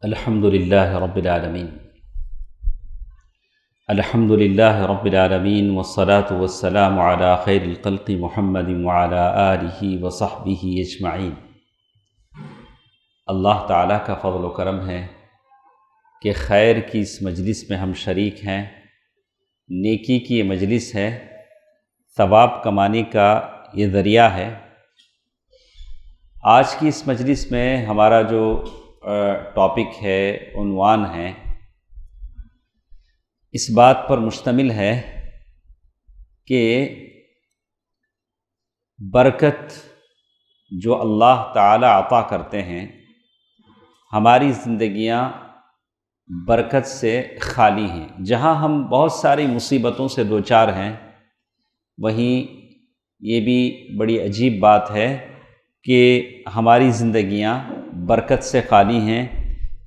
الحمد للہ رب العالمین الحمد للہ رب العالمین والصلاة والسلام علی خیر الخلق محمد وعلی آلہ وصحبہ اجمعین۔ اللہ تعالیٰ کا فضل و کرم ہے کہ خیر کی اس مجلس میں ہم شریک ہیں، نیکی کی یہ مجلس ہے، ثواب کمانے کا یہ ذریعہ ہے۔ آج کی اس مجلس میں ہمارا جو ٹاپک ہے، عنوان ہے، اس بات پر مشتمل ہے کہ برکت جو اللہ تعالی عطا کرتے ہیں، ہماری زندگیاں برکت سے خالی ہیں۔ جہاں ہم بہت ساری مصیبتوں سے دوچار ہیں، وہیں یہ بھی بڑی عجیب بات ہے کہ ہماری زندگیاں برکت سے خالی ہیں،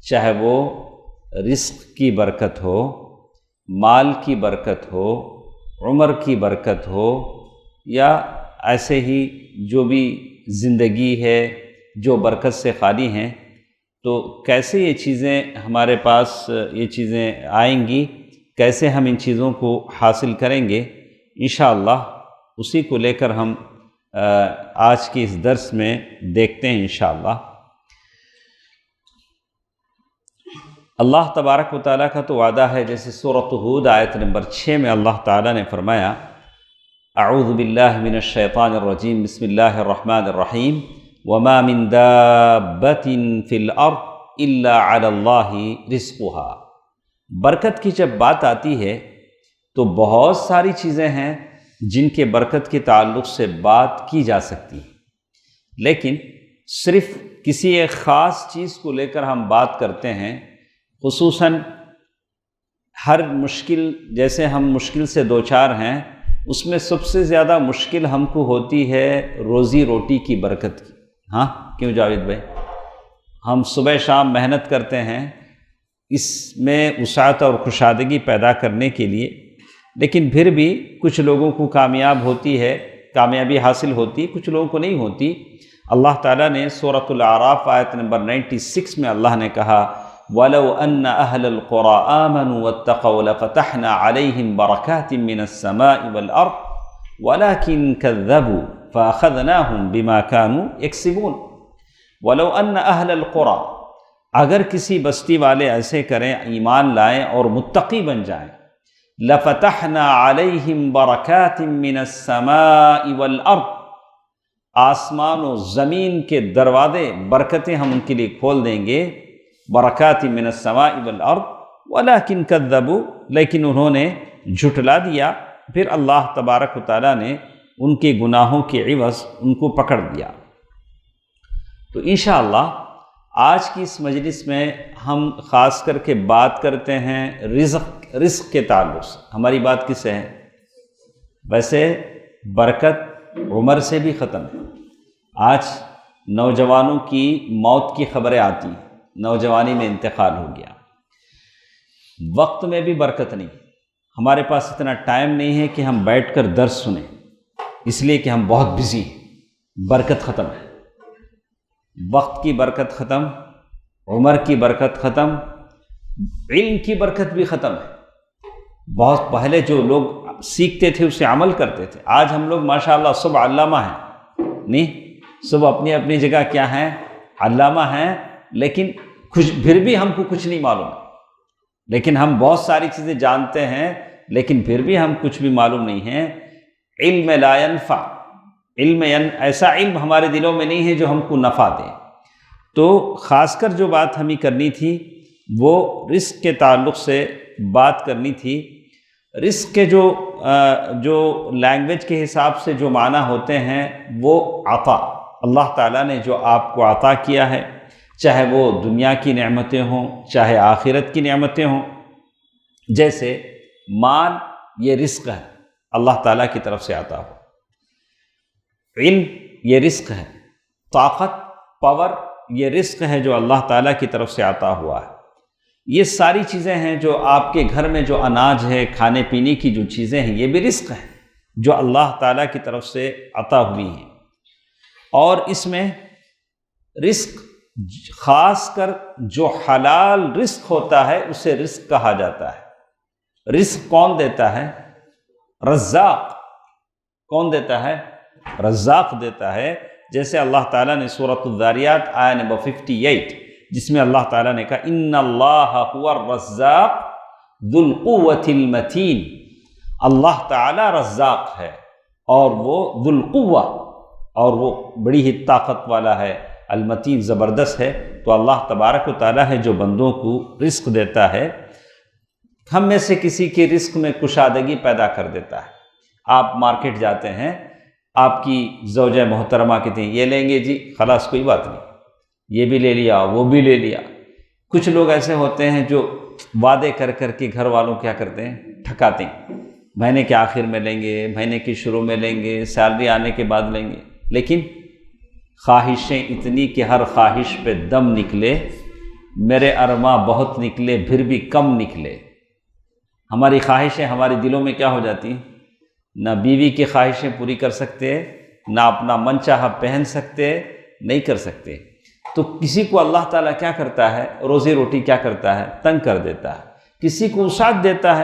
چاہے وہ رزق کی برکت ہو، مال کی برکت ہو، عمر کی برکت ہو، یا ایسے ہی جو بھی زندگی ہے جو برکت سے خالی ہیں۔ تو کیسے یہ چیزیں ہمارے پاس یہ چیزیں آئیں گی، کیسے ہم ان چیزوں کو حاصل کریں گے، انشاءاللہ اسی کو لے کر ہم آج کے اس درس میں دیکھتے ہیں انشاءاللہ۔ اللہ تبارک و تعالیٰ کا تو وعدہ ہے، جیسے سورۃ ہود آیت نمبر 6 میں اللہ تعالیٰ نے فرمایا، اعوذ باللہ من الشیطان الرجیم، بسم اللہ الرحمن الرحیم، وما من دابۃ فی الارض الا علی اللہ رزقها۔ برکت کی جب بات آتی ہے تو بہت ساری چیزیں ہیں جن کے برکت کے تعلق سے بات کی جا سکتی ہے، لیکن صرف کسی ایک خاص چیز کو لے کر ہم بات کرتے ہیں، خصوصاً ہر مشکل، جیسے ہم مشکل سے دوچار ہیں، اس میں سب سے زیادہ مشکل ہم کو ہوتی ہے روزی روٹی کی برکت کی۔ ہاں کیوں جاوید بھائی؟ ہم صبح شام محنت کرتے ہیں اس میں وسعت اور کشادگی پیدا کرنے کے لیے، لیکن پھر بھی کچھ لوگوں کو کامیابی حاصل ہوتی، کچھ لوگوں کو نہیں ہوتی۔ اللہ تعالیٰ نے سورۃ الاعراف آیت نمبر 96 میں اللہ نے کہا، وَلَوْ أَنَّ أَهْلَ الْقُرَىٰ آمَنُوا وَاتَّقَوْا لَفَتَحْنَا عَلَيْهِمْ بَرَكَاتٍ مِّنَ السَّمَاءِ وَالْأَرْضِ وَلَٰكِن كَذَّبُوا فَأَخَذْنَاهُمْ بِمَا كَانُوا يَكْسِبُونَ۔ وَلَوْ أَنَّ أَهْلَ الْقُرَىٰ، اگر کسی بستی والے ایسے کریں، ایمان لائیں اور متقی بن جائیں، لَفَتَحْنَا عَلَيْهِمْ بَرَكَاتٍ مِّنَ السَّمَاءِ وَالْأَرْضِ، آسمان و زمین کے دروازے برکتیں ہم ان کے لیے کھول دیں گے، برکات من السماء والارض ولکن کذبوا، لیکن انہوں نے جھٹلا دیا، پھر اللہ تبارک و تعالیٰ نے ان کے گناہوں کے عوض ان کو پکڑ دیا۔ تو انشاءاللہ آج کی اس مجلس میں ہم خاص کر کے بات کرتے ہیں رزق کے تعلق سے۔ ہماری بات کس سے ہے؟ ویسے برکت عمر سے بھی ختم ہے۔ آج نوجوانوں کی موت کی خبریں آتی ہیں، نوجوانی میں انتقال ہو گیا۔ وقت میں بھی برکت نہیں، ہمارے پاس اتنا ٹائم نہیں ہے کہ ہم بیٹھ کر درس سنیں، اس لیے کہ ہم بہت بزی ہیں۔ برکت ختم ہے، وقت کی برکت ختم، عمر کی برکت ختم، علم کی برکت بھی ختم ہے۔ بہت پہلے جو لوگ سیکھتے تھے اسے عمل کرتے تھے، آج ہم لوگ ماشاءاللہ سب علامہ ہیں، نہیں سب اپنی اپنی جگہ کیا ہیں؟ علامہ ہیں، لیکن پھر بھی ہم کو کچھ نہیں معلوم، لیکن ہم بہت ساری چیزیں جانتے ہیں، لیکن پھر بھی ہم کچھ بھی معلوم نہیں ہے۔ علم لا ينفع، ایسا علم ہمارے دلوں میں نہیں ہے جو ہم کو نفع دے۔ تو خاص کر جو بات ہمیں کرنی تھی وہ رزق کے تعلق سے بات کرنی تھی۔ رزق کے جو لینگویج کے حساب سے جو معنی ہوتے ہیں وہ عطا، اللہ تعالیٰ نے جو آپ کو عطا کیا ہے، چاہے وہ دنیا کی نعمتیں ہوں، چاہے آخرت کی نعمتیں ہوں۔ جیسے مال یہ رزق ہے، اللہ تعالیٰ کی طرف سے عطا ہو۔ علم یہ رزق ہے، طاقت، پاور یہ رزق ہے جو اللہ تعالیٰ کی طرف سے عطا ہوا ہے۔ یہ ساری چیزیں ہیں جو آپ کے گھر میں جو اناج ہے، کھانے پینے کی جو چیزیں ہیں، یہ بھی رزق ہے جو اللہ تعالیٰ کی طرف سے عطا ہوئی ہیں۔ اور اس میں رزق خاص کر جو حلال رزق ہوتا ہے اسے رزق کہا جاتا ہے۔ رزق کون دیتا ہے؟ رزاق۔ کون دیتا ہے؟ رزاق دیتا ہے۔ جیسے اللہ تعالیٰ نے سورۃ الذاریات آیہ نمبر 58 جس میں اللہ تعالیٰ نے کہا ان اللہ هو الرزاق ذو القوۃ المتین، اللہ تعالیٰ رزاق ہے اور وہ ذو القوہ، اور وہ بڑی ہی طاقت والا ہے، المتین زبردست ہے۔ تو اللہ تبارک و تعالیٰ ہے جو بندوں کو رزق دیتا ہے۔ ہم میں سے کسی کے رزق میں کشادگی پیدا کر دیتا ہے۔ آپ مارکیٹ جاتے ہیں، آپ کی زوجہ محترمہ کہتی ہیں یہ لیں گے جی، خلاص کوئی بات نہیں، یہ بھی لے لیا وہ بھی لے لیا۔ کچھ لوگ ایسے ہوتے ہیں جو وعدے کر کر کے گھر والوں کیا کرتے ہیں، ٹھکاتے ہیں، مہینے کے آخر میں لیں گے، مہینے کے شروع میں لیں گے، سیلری آنے کے بعد لیں گے، لیکن خواہشیں اتنی کہ ہر خواہش پہ دم نکلے، میرے ارماں بہت نکلے پھر بھی کم نکلے۔ ہماری خواہشیں ہمارے دلوں میں کیا ہو جاتی ہیں، نہ بیوی کی خواہشیں پوری کر سکتے، نہ اپنا من چاہا پہن سکتے، نہیں کر سکتے۔ تو کسی کو اللہ تعالیٰ کیا کرتا ہے، روزی روٹی کیا کرتا ہے، تنگ کر دیتا ہے۔ کسی کو وسعت دیتا ہے،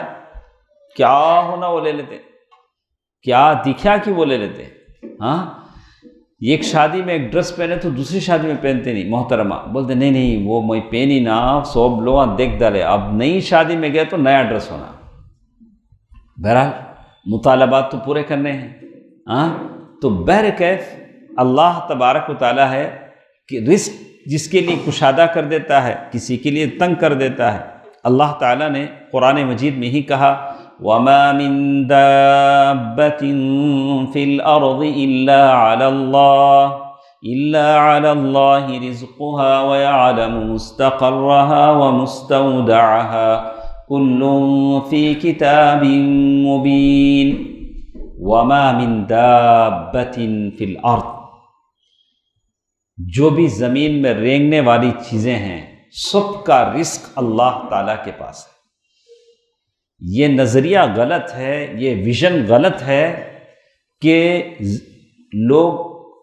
کیا ہونا وہ لے لیتے، کیا دکھا کہ وہ لے لیتے۔ ہاں، ایک شادی میں ایک ڈریس پہنے تو دوسری شادی میں پہنتے نہیں، محترمہ بولتے نہیں نہیں وہ میں پہنی نا، سب لوگ دیکھ ڈالے، اب نئی شادی میں گئے تو نیا ڈریس ہونا۔ بہرحال مطالبات تو پورے کرنے ہیں۔ ہاں، تو بہرکیف اللہ تبارک و تعالیٰ ہے کہ رزق جس کے لیے کشادہ کر دیتا ہے، کسی کے لیے تنگ کر دیتا ہے۔ اللہ تعالیٰ نے قرآن مجید میں ہی کہا وَمَا مِن دَابَّةٍ فِي الْأَرْضِ إِلَّا عَلَى اللَّهِ رِزْقُهَا وَيَعْلَمُ مُسْتَقَرَّهَا وَمُسْتَوْدَعَهَا كُلٌّ فِي كِتَابٍ مُبِينٍ۔ وَمَا مِن دَابَّةٍ فِي الْأَرْضِ، جو بھی زمین میں رینگنے والی چیزیں ہیں سب کا رزق اللہ تعالیٰ کے پاس ہے۔ یہ نظریہ غلط ہے، یہ ویژن غلط ہے کہ لوگ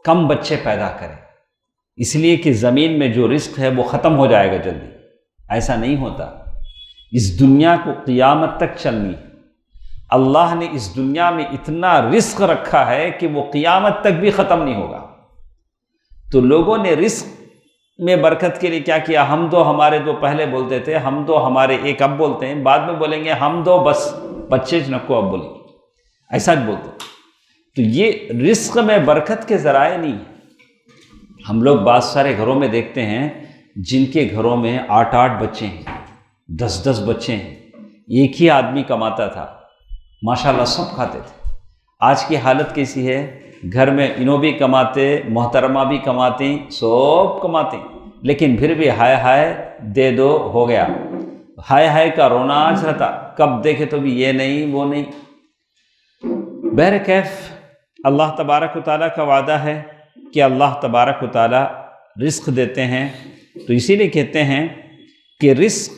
کم بچے پیدا کریں اس لیے کہ زمین میں جو رزق ہے وہ ختم ہو جائے گا جلدی۔ ایسا نہیں ہوتا۔ اس دنیا کو قیامت تک چلنی ہے۔ اللہ نے اس دنیا میں اتنا رزق رکھا ہے کہ وہ قیامت تک بھی ختم نہیں ہوگا۔ تو لوگوں نے رزق میں برکت کے لیے کیا کیا، ہم دو ہمارے دو، پہلے بولتے تھے ہم دو ہمارے ایک، اب بولتے ہیں بعد میں بولیں گے ہم دو بس بچے نکو، اب بولیں گے، ایسا بولتے ہیں۔ تو یہ رزق میں برکت کے ذرائع نہیں ہیں۔ ہم لوگ بعض سارے گھروں میں دیکھتے ہیں جن کے گھروں میں 8 بچے ہیں، 10 بچے ہیں، ایک ہی آدمی کماتا تھا، ماشاءاللہ سب کھاتے تھے۔ آج کی حالت کیسی ہے، گھر میں انہوں بھی کماتے، محترمہ بھی کماتی، سب کماتے، لیکن پھر بھی ہائے ہائے دے دو ہو گیا، ہائے ہائے کا رونا آج رہتا، کب دیکھے تو بھی یہ نہیں وہ نہیں۔ بہرکیف اللہ تبارک و تعالیٰ کا وعدہ ہے کہ اللہ تبارک و تعالیٰ رزق دیتے ہیں۔ تو اسی لیے کہتے ہیں کہ رزق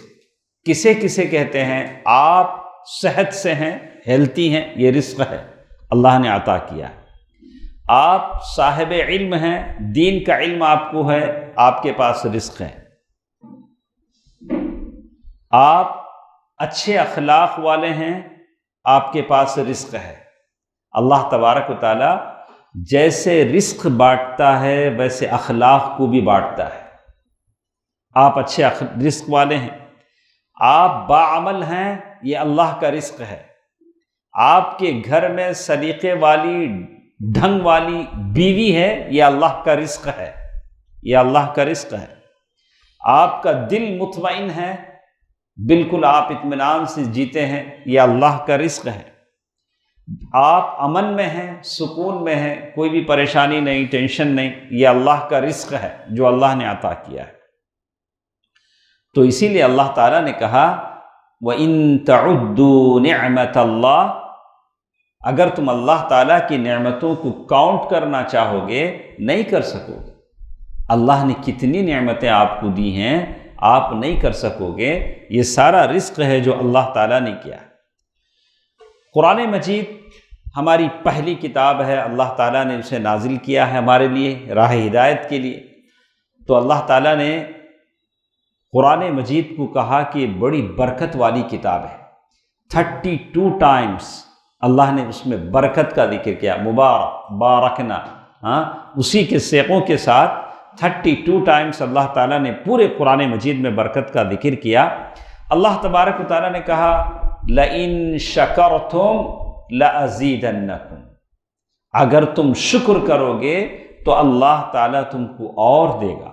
کسے کسے کہتے ہیں، آپ صحت سے ہیں، ہیلتھی ہیں، یہ رزق ہے، اللہ نے عطا کیا ہے۔ آپ صاحب علم ہیں، دین کا علم آپ کو ہے، آپ کے پاس رزق ہے۔ آپ اچھے اخلاق والے ہیں، آپ کے پاس رزق ہے۔ اللہ تبارک و تعالیٰ جیسے رزق بانٹتا ہے ویسے اخلاق کو بھی بانٹتا ہے۔ آپ اچھے رزق والے ہیں، آپ باعمل ہیں، یہ اللہ کا رزق ہے۔ آپ کے گھر میں سلیقے والی، ڈھنگ والی بیوی ہے، یہ اللہ کا رزق ہے، یہ اللہ کا رزق ہے۔ آپ کا دل مطمئن ہے، بالکل آپ اطمینان سے جیتے ہیں، یہ اللہ کا رزق ہے۔ آپ امن میں ہیں، سکون میں ہیں، کوئی بھی پریشانی نہیں، ٹینشن نہیں، یہ اللہ کا رزق ہے جو اللہ نے عطا کیا ہے۔ تو اسی لیے اللہ تعالیٰ نے کہا وَإِن تَعُدُّوا نِعْمَةَ اللَّهِ، اگر تم اللہ تعالیٰ کی نعمتوں کو کاؤنٹ کرنا چاہو گے نہیں کر سکو گے۔ اللہ نے کتنی نعمتیں آپ کو دی ہیں، آپ نہیں کر سکو گے۔ یہ سارا رزق ہے جو اللہ تعالیٰ نے کیا۔ قرآن مجید ہماری پہلی کتاب ہے، اللہ تعالیٰ نے اسے نازل کیا ہے ہمارے لیے، راہ ہدایت کے لیے۔ تو اللہ تعالیٰ نے قرآن مجید کو کہا کہ بڑی برکت والی کتاب ہے۔ 32 ٹائمز اللہ نے اس میں برکت کا ذکر کیا، مبارک، بارکنا، اسی کے سیغوں کے ساتھ 32 ٹائمز اللہ تعالیٰ نے پورے قرآن مجید میں برکت کا ذکر کیا۔ اللہ تبارک و تعالیٰ نے کہا لَإِن شَكَرْتُمْ لَأَزِيدَنَّكُمْ، اگر تم شکر کرو گے تو اللہ تعالیٰ تم کو اور دے گا۔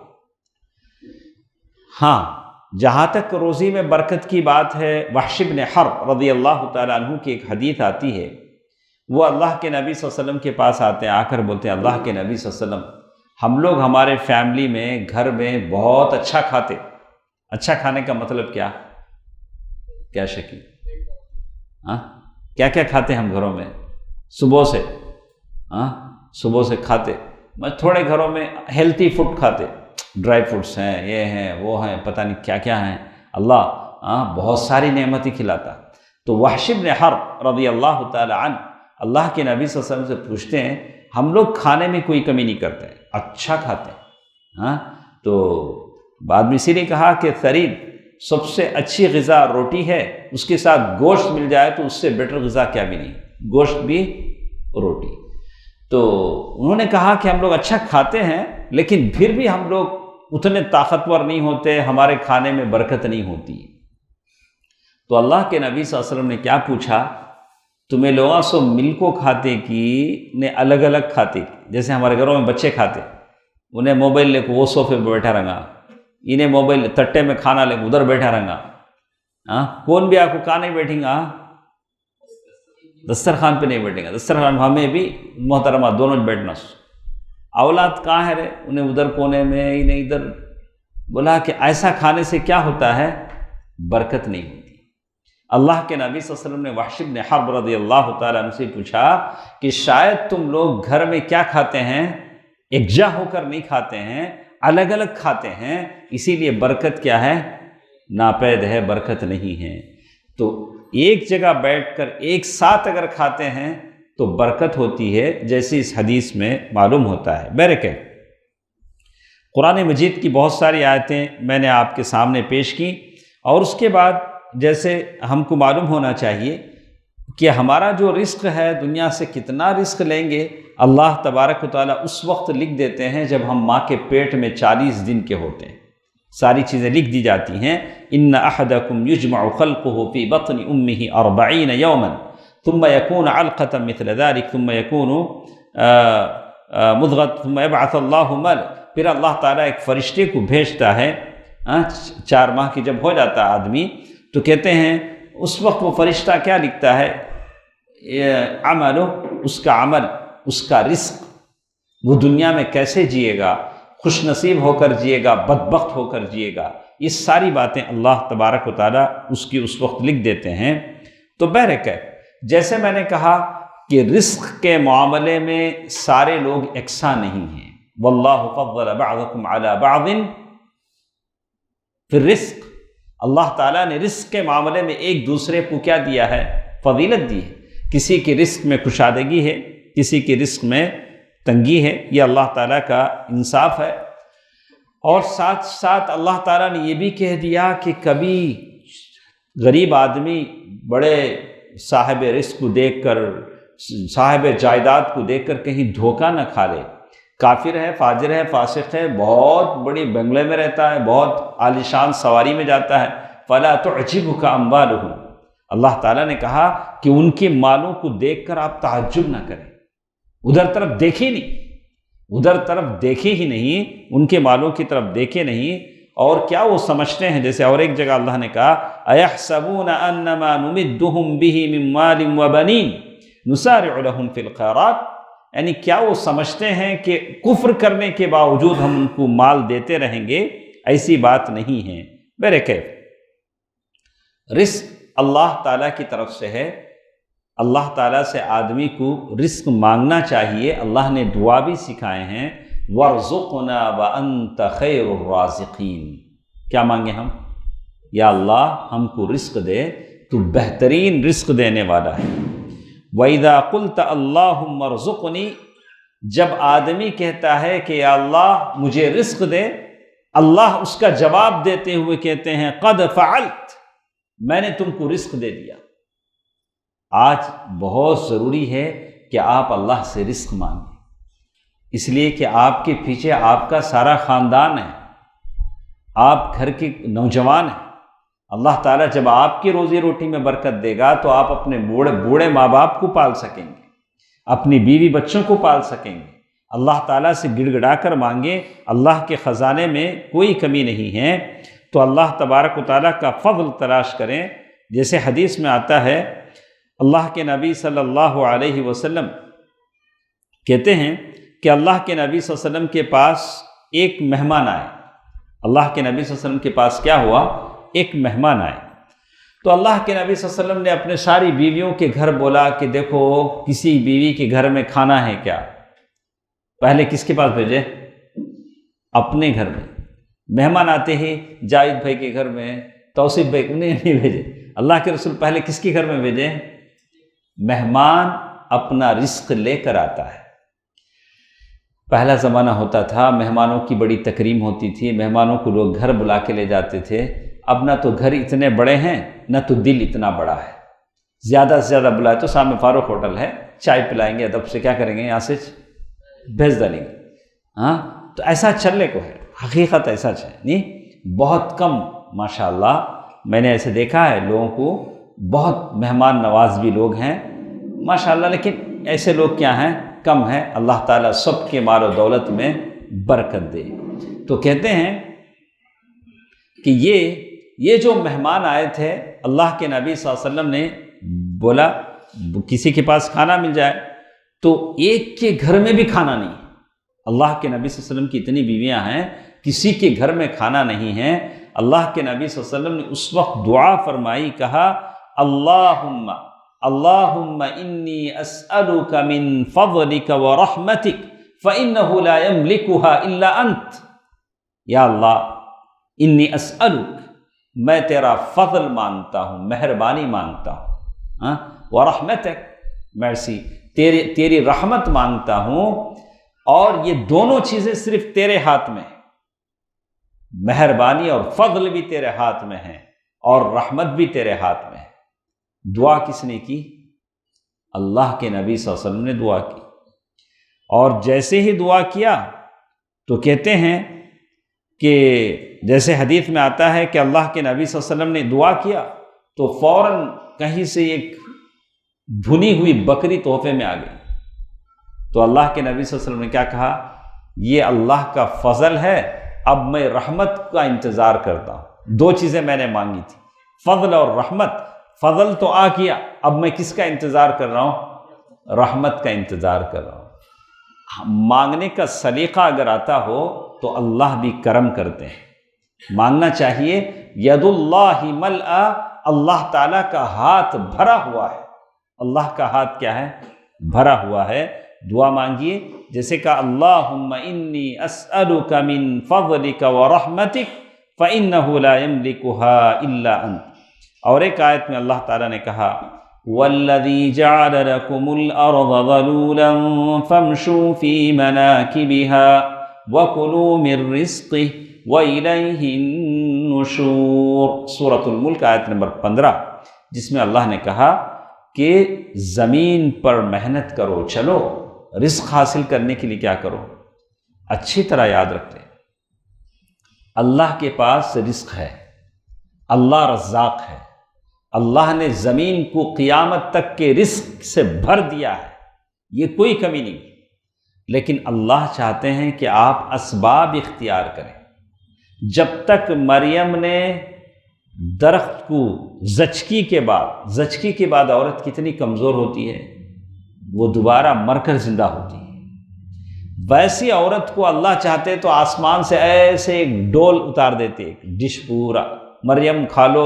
ہاں، جہاں تک روزی میں برکت کی بات ہے، وحش بن حرب رضی اللہ تعالیٰ عنہ کی ایک حدیث آتی ہے، وہ اللہ کے نبی صلی اللہ علیہ وسلم کے پاس آتے ہیں، آ کر بولتے ہیں اللہ کے نبی صلی اللہ علیہ وسلم، ہم لوگ ہمارے فیملی میں گھر میں بہت اچھا کھاتے۔ اچھا کھانے کا مطلب کیا شکیل؟ کیا کھاتے ہم گھروں میں؟ صبح سے کھاتے، تھوڑے گھروں میں ہیلتھی فوڈ کھاتے، ڈرائی فروٹس ہیں، یہ ہیں، وہ ہیں، پتہ نہیں کیا کیا ہیں، اللہ بہت ساری نعمتیں کھلاتا۔ تو وحش بن حرب رضی اللہ تعالی عنہ اللہ کے نبی صلی اللہ علیہ وسلم سے پوچھتے ہیں ہم لوگ کھانے میں کوئی کمی نہیں کرتے، اچھا کھاتے ہیں۔ تو بعد میں اسی لیے کہا کہ ثرید سب سے اچھی غذا روٹی ہے، اس کے ساتھ گوشت مل جائے تو اس سے بیٹر غذا کیا بھی نہیں، گوشت بھی روٹی۔ تو انہوں نے کہا کہ ہم لوگ اچھا کھاتے ہیں لیکن پھر بھی ہم لوگ اتنے طاقتور نہیں ہوتے، ہمارے کھانے میں برکت نہیں ہوتی۔ تو اللہ کے نبی صلی اللہ علیہ وسلم نے کیا پوچھا، تمہیں لوگوں سو مل کو کھاتے کی نے الگ الگ کھاتے کی؟ جیسے ہمارے گھروں میں بچے کھاتے، انہیں موبائل لے کے وہ صوفے پہ بیٹھا رہا، انہیں موبائل تٹے میں کھانا لے کے ادھر بیٹھا رہا، کون بھی آپ کو کہاں نہیں بیٹھیں گا، دسترخوان پہ نہیں بیٹھیں گا، دسترخوان ہمیں بھی محترمہ دونوں بیٹھنا۔ اولاد کہاں ہے رے، انہیں ادھر کونے میں، انہیں ادھر۔ بولا کہ ایسا کھانے سے کیا ہوتا ہے، برکت نہیں ہوتی۔ اللہ کے نبی صلی اللہ علیہ وسلم نے وحش بن حرب رضی اللہ تعالیٰ عنہ سے پوچھا کہ شاید تم لوگ گھر میں کیا کھاتے ہیں، یکجا ہو کر نہیں کھاتے ہیں، الگ الگ کھاتے ہیں، اسی لیے برکت کیا ہے، ناپید ہے، برکت نہیں ہے۔ تو ایک جگہ بیٹھ کر ایک ساتھ اگر کھاتے ہیں تو برکت ہوتی ہے، جیسے اس حدیث میں معلوم ہوتا ہے۔ بہرکیف قرآن مجید کی بہت ساری آیتیں میں نے آپ کے سامنے پیش کی، اور اس کے بعد جیسے ہم کو معلوم ہونا چاہیے کہ ہمارا جو رزق ہے دنیا سے کتنا رزق لیں گے، اللہ تبارک و تعالیٰ اس وقت لکھ دیتے ہیں جب ہم ماں کے پیٹ میں 40 دن کے ہوتے ہیں، ساری چیزیں لکھ دی جاتی ہیں۔ ان احدکم یجمع خلقه فی بطن امہ 40 یوما ثم یکون علقة مثل ذلك ثم یکون مضغۃ ثم یبعث اللہ پھر اللہ تعالیٰ ایک فرشتے کو بھیجتا ہے 4 ماہ کی جب ہو جاتا ہے آدمی، تو کہتے ہیں اس وقت وہ فرشتہ کیا لکھتا ہے، عمل، اس کا عمل، اس کا رزق، وہ دنیا میں کیسے جیے گا، خوش نصیب ہو کر جیے گا، بدبخت ہو کر جیے گا، یہ ساری باتیں اللہ تبارک و تعالیٰ اس کی اس وقت لکھ دیتے ہیں۔ تو بہرکیف جیسے میں نے کہا کہ رزق کے معاملے میں سارے لوگ یکساں نہیں ہیں، واللہ فضل بعضکم علی بعض فی الرزق، اللہ تعالیٰ نے رزق کے معاملے میں ایک دوسرے کو کیا دیا ہے، فضیلت دی ہے۔ کسی کے رزق میں کشادگی ہے، کسی کے رزق میں تنگی ہے، یہ اللہ تعالیٰ کا انصاف ہے۔ اور ساتھ ساتھ اللہ تعالیٰ نے یہ بھی کہہ دیا کہ کبھی غریب آدمی بڑے صاحب رزق کو دیکھ کر، صاحب جائیداد کو دیکھ کر کہیں دھوکہ نہ کھا لے، کافر ہے، فاجر ہے، فاسق ہے، بہت بڑی بنگلے میں رہتا ہے، بہت عالیشان سواری میں جاتا ہے، فلا تعجبک اموالہم، اللہ تعالیٰ نے کہا کہ ان کے مالوں کو دیکھ کر آپ تعجب نہ کریں، ادھر طرف دیکھیں نہیں، ادھر طرف دیکھے ہی نہیں، ان کے مالوں کی طرف دیکھے نہیں، اور کیا وہ سمجھتے ہیں، جیسے اور ایک جگہ اللہ نے کہا ایحسبون انما نمدہم بہ من مال وبنین نسارع لہم فی الخیرات، یعنی کیا وہ سمجھتے ہیں کہ کفر کرنے کے باوجود ہم ان کو مال دیتے رہیں گے، ایسی بات نہیں ہے۔ بہرکیف رزق اللہ تعالیٰ کی طرف سے ہے، اللہ تعالیٰ سے آدمی کو رزق مانگنا چاہیے، اللہ نے دعا بھی سکھائے ہیں، وَارْزُقْنَا وَأَنْتَ خَيْرُ الرَّازِقِينَ، کیا مانگے ہم، یا اللہ ہم کو رزق دے، تو بہترین رزق دینے والا ہے۔ وَإِذَا قُلْتَ اللَّهُمَّ ارْزُقْنِي، جب آدمی کہتا ہے کہ یا اللہ مجھے رزق دے، اللہ اس کا جواب دیتے ہوئے کہتے ہیں قد فعلت، میں نے تم کو رزق دے دیا۔ آج بہت ضروری ہے کہ آپ اللہ سے رزق مانگیں، اس لیے کہ آپ کے پیچھے آپ کا سارا خاندان ہے، آپ گھر کے نوجوان ہیں۔ اللہ تعالیٰ جب آپ کی روزی روٹی میں برکت دے گا تو آپ اپنے بوڑھے ماں باپ کو پال سکیں گے، اپنی بیوی بچوں کو پال سکیں گے۔ اللہ تعالیٰ سے گڑ گڑا کر مانگیں، اللہ کے خزانے میں کوئی کمی نہیں ہے۔ تو اللہ تبارک و تعالیٰ کا فضل تلاش کریں۔ جیسے حدیث میں آتا ہے، اللہ کے نبی صلی اللہ علیہ وسلم کہتے ہیں کہ اللہ کے نبی صلی اللہ علیہ وسلم کے پاس ایک مہمان آئے۔ اللہ کے نبی صلی اللہ علیہ وسلم کے پاس کیا ہوا؟ ایک مہمان آئے۔ تو اللہ کے نبی صلی اللہ علیہ وسلم نے اپنے ساری بیویوں کے گھر بولا کہ دیکھو کسی بیوی کے گھر میں کھانا ہے کیا؟ پہلے کس کے پاس بھیجے؟ اپنے گھر میں۔ مہمان آتے ہی جاوید بھائی کے گھر میں، توصیف بھائی انہیں نہیں بھیجے۔ اللہ کے رسول پہلے کس کے گھر میں بھیجے؟ مہمان اپنا رزق لے کر آتا ہے۔ پہلا زمانہ ہوتا تھا، مہمانوں کی بڑی تکریم ہوتی تھی، مہمانوں کو لوگ گھر بلا کے لے جاتے تھے۔ اب نہ تو گھر اتنے بڑے ہیں نہ تو دل اتنا بڑا ہے۔ زیادہ سے زیادہ بلائے تو سامنے فاروق ہوٹل ہے، چائے پلائیں گے، ادب سے کیا کریں گے، یہاں سے بھیج ڈالیں گے۔ ہاں تو ایسا چلنے کو ہے، حقیقت ایسا ہے نہیں، بہت کم ماشاءاللہ میں نے ایسے دیکھا ہے لوگوں کو، بہت مہمان نواز بھی لوگ ہیں ماشاءاللہ، لیکن ایسے لوگ کیا ہیں؟ کم ہیں۔ اللہ تعالیٰ سب کے مال و دولت میں برکت دے۔ تو کہتے ہیں کہ یہ جو مہمان آئے تھے، اللہ کے نبی صلی اللہ علیہ وسلم نے بولا کسی کے پاس کھانا مل جائے، تو ایک کے گھر میں بھی کھانا نہیں۔ اللہ کے نبی صلی اللہ علیہ وسلم کی اتنی بیویاں ہیں، کسی کے گھر میں کھانا نہیں ہے۔ اللہ کے نبی صلی اللہ علیہ وسلم نے اس وقت دعا فرمائی، کہا اللہم انی اسألک من فضلک ورحمتک فإنہ لا یملکها الا انت۔ یا اللہ انی اسألک، میں تیرا فضل مانگتا ہوں، مہربانی مانگتا ہوں، ورحمتک، مرسی، تیری رحمت مانگتا ہوں، اور یہ دونوں چیزیں صرف تیرے ہاتھ میں ہیں۔ مہربانی اور فضل بھی تیرے ہاتھ میں ہے، اور رحمت بھی تیرے ہاتھ میں ہے۔ دعا کس نے کی؟ اللہ کے نبی صلی اللہ علیہ وسلم نے دعا کی۔ اور جیسے ہی دعا کیا تو کہتے ہیں کہ جیسے حدیث میں آتا ہے کہ اللہ کے نبی صلی اللہ علیہ وسلم نے دعا کیا تو فوراً کہیں سے ایک بھنی ہوئی بکری تحفے میں آ گئی۔ تو اللہ کے نبی صلی اللہ علیہ وسلم نے کیا کہا؟ یہ اللہ کا فضل ہے، اب میں رحمت کا انتظار کرتا ہوں۔ دو چیزیں میں نے مانگی تھی، فضل اور رحمت۔ فضل تو آ کیا، اب میں کس کا انتظار کر رہا ہوں؟ رحمت کا انتظار کر رہا ہوں۔ مانگنے کا سلیقہ اگر آتا ہو تو اللہ بھی کرم کرتے ہیں۔ مانگنا چاہیے، ید اللہ ملأ، اللہ تعالیٰ کا ہاتھ بھرا ہوا ہے۔ اللہ کا ہاتھ کیا ہے؟ بھرا ہوا ہے۔ دعا مانگیے، جیسے کہ اللہم انی اسألک من فضلک ورحمتک فإنہ لا یملکها الا انت۔ اور ایک آیت میں اللہ تعالیٰ نے کہا والذی جعل لکم الارض ذلولا فامشوا فی مناکبها وکلوا من رزقہ وإلیہ النشور، سورۃ الملک آیت نمبر 15، جس میں اللہ نے کہا کہ زمین پر محنت کرو، چلو رزق حاصل کرنے کے لیے کیا کرو؟ اچھی طرح یاد رکھ لیں، اللہ کے پاس رزق ہے، اللہ رزاق ہے۔ اللہ نے زمین کو قیامت تک کے رزق سے بھر دیا ہے، یہ کوئی کمی نہیں، لیکن اللہ چاہتے ہیں کہ آپ اسباب اختیار کریں۔ جب تک مریم نے درخت کو زچگی کے بعد عورت کتنی کمزور ہوتی ہے، وہ دوبارہ مر کر زندہ ہوتی ہے، ویسی عورت کو اللہ چاہتے تو آسمان سے ایسے ایک ڈول اتار دیتے، ایک ڈش پورا، مریم کھا لو،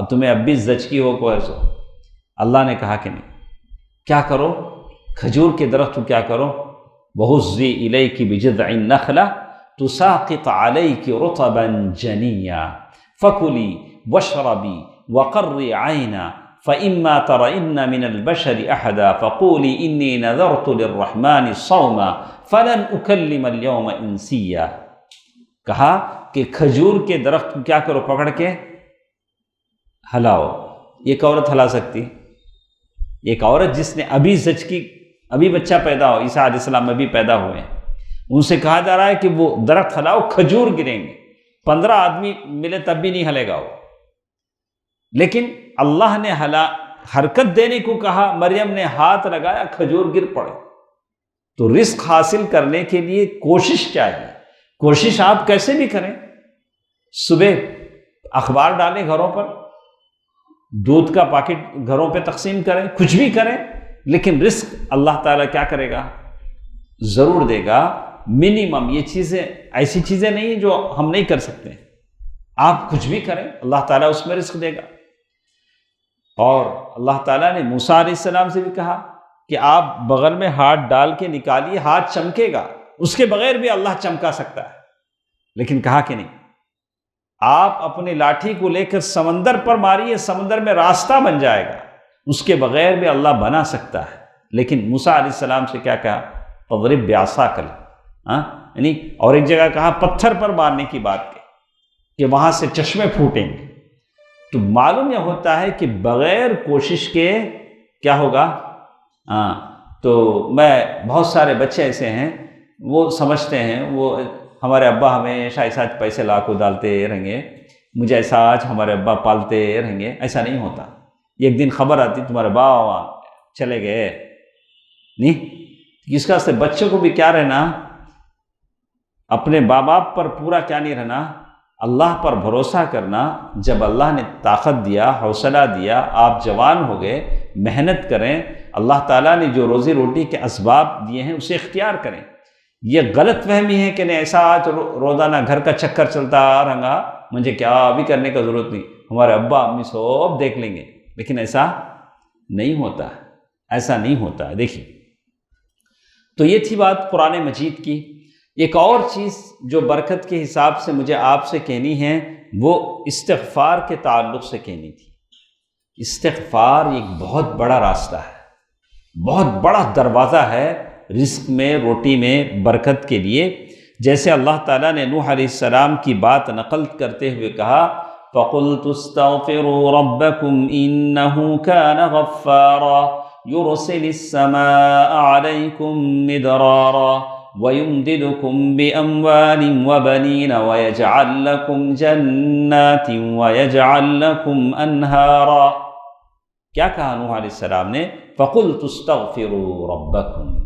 تمہیں اب بھی زچگی ہو کو ایسو۔ اللہ نے کہا کہ نہیں، کیا کرو؟ کھجور کے درخت کو کیا کرو؟ وَهُزِّي إِلَيْكِ بِجِذْعِ النَّخْلَةِ تُسَاقِطْ عَلَيْكِ رُطَبًا جَنِيًّا فَكُلِي وَاشْرَبِي وَقَرِّي عَيْنًا فَإِمَّا تَرَئِنَّ مِنَ الْبَشَرِ أَحَدًا فَقُولِي إِنِّي نَذَرْتُ لِلرَّحْمَنِ صَوْمًا فَلَنْ أُكَلِّمَ الْيَوْمَ إِنسِيًّا۔ کہا کہ کھجور کے درخت کو کیا کرو، پکڑ کے ہلاؤ۔ ایک عورت ہلا سکتی؟ ایک عورت جس نے ابھی بچہ پیدا ہو، عیسیٰ علیہ السلام ابھی پیدا ہوئے ہیں، ان سے کہا جا رہا ہے کہ وہ درخت ہلاؤ، کھجور گریں گے، 15 آدمی ملے تب بھی نہیں ہلے گا وہ۔ لیکن اللہ نے حرکت دینے کو کہا، مریم نے ہاتھ لگایا، کھجور گر پڑے۔ تو رزق حاصل کرنے کے لیے کوشش چاہیے۔ کوشش آپ کیسے بھی کریں، صبح اخبار ڈالیں گھروں پر، دودھ کا پاکٹ گھروں پہ تقسیم کریں، کچھ بھی کریں، لیکن رزق اللہ تعالیٰ کیا کرے گا؟ ضرور دے گا۔ منیمم یہ چیزیں ایسی چیزیں نہیں جو ہم نہیں کر سکتے، آپ کچھ بھی کریں اللہ تعالیٰ اس میں رزق دے گا۔ اور اللہ تعالیٰ نے موسیٰ علیہ السلام سے بھی کہا کہ آپ بغل میں ہاتھ ڈال کے نکالیے، ہاتھ چمکے گا، اس کے بغیر بھی اللہ چمکا سکتا ہے، لیکن کہا کہ نہیں، آپ اپنی لاٹھی کو لے کر سمندر پر ماریے، سمندر میں راستہ بن جائے گا، اس کے بغیر بھی اللہ بنا سکتا ہے۔ لیکن موسیٰ علیہ السلام سے کیا کہا؟ فَاضْرِبْ بِعَصَاكَ، یعنی اور ایک جگہ کہا پتھر پر مارنے کی بات کہ وہاں سے چشمے پھوٹیں گے۔ تو معلوم یہ ہوتا ہے کہ بغیر کوشش کے کیا ہوگا؟ تو بہت سارے بچے ایسے ہیں، وہ سمجھتے ہیں وہ ہمارے ابا ہمیشہ ایسا پیسے لا کو ڈالتے رہیں گے، مجھے ایسا آج ہمارے ابا پالتے رہیں گے۔ ایسا نہیں ہوتا۔ ایک دن خبر آتی تمہارے باوا چلے گئے، نہیں، اس کا سے بچوں کو بھی کیا رہنا؟ اپنے ماں باپ پر پورا کیا نہیں رہنا؟ اللہ پر بھروسہ کرنا۔ جب اللہ نے طاقت دیا، حوصلہ دیا، آپ جوان ہو گئے، محنت کریں، اللہ تعالیٰ نے جو روزی روٹی کے اسباب دیے ہیں اسے اختیار کریں۔ یہ غلط فہمی ہے کہ نہیں ایسا آج روزانہ گھر کا چکر چلتا رہا، مجھے کیا بھی کرنے کا ضرورت نہیں، ہمارے ابا امی سب دیکھ لیں گے۔ لیکن ایسا نہیں ہوتا ہے، ایسا نہیں ہوتا ہے۔ دیکھیے، تو یہ تھی بات قرآن مجید کی۔ ایک اور چیز جو برکت کے حساب سے مجھے آپ سے کہنی ہے، وہ استغفار کے تعلق سے کہنی تھی۔ استغفار ایک بہت بڑا راستہ ہے، بہت بڑا دروازہ ہے رزق میں، روٹی میں برکت کے لیے۔ جیسے اللہ تعالیٰ نے نوح علیہ السلام کی بات نقل کرتے ہوئے کہا، فَقُلْتُ اسْتَغْفِرُوا رَبَّكُمْ إِنَّهُ كَانَ غَفَّارًا يُرْسِلِ السَّمَاءَ عَلَيْكُمْ مِدْرَارًا وَيُمْدِدُكُمْ بِأَمْوَالٍ وَبَنِينَ وَيَجْعَلْ لَكُمْ جَنَّاتٍ وَيَجْعَلْ لَكُمْ أَنْهَارًا۔ کیا کہا نوح علیہ السلام نے؟ فَقُلْتُ اسْتَغْفِرُوا رَبَّكُمْ،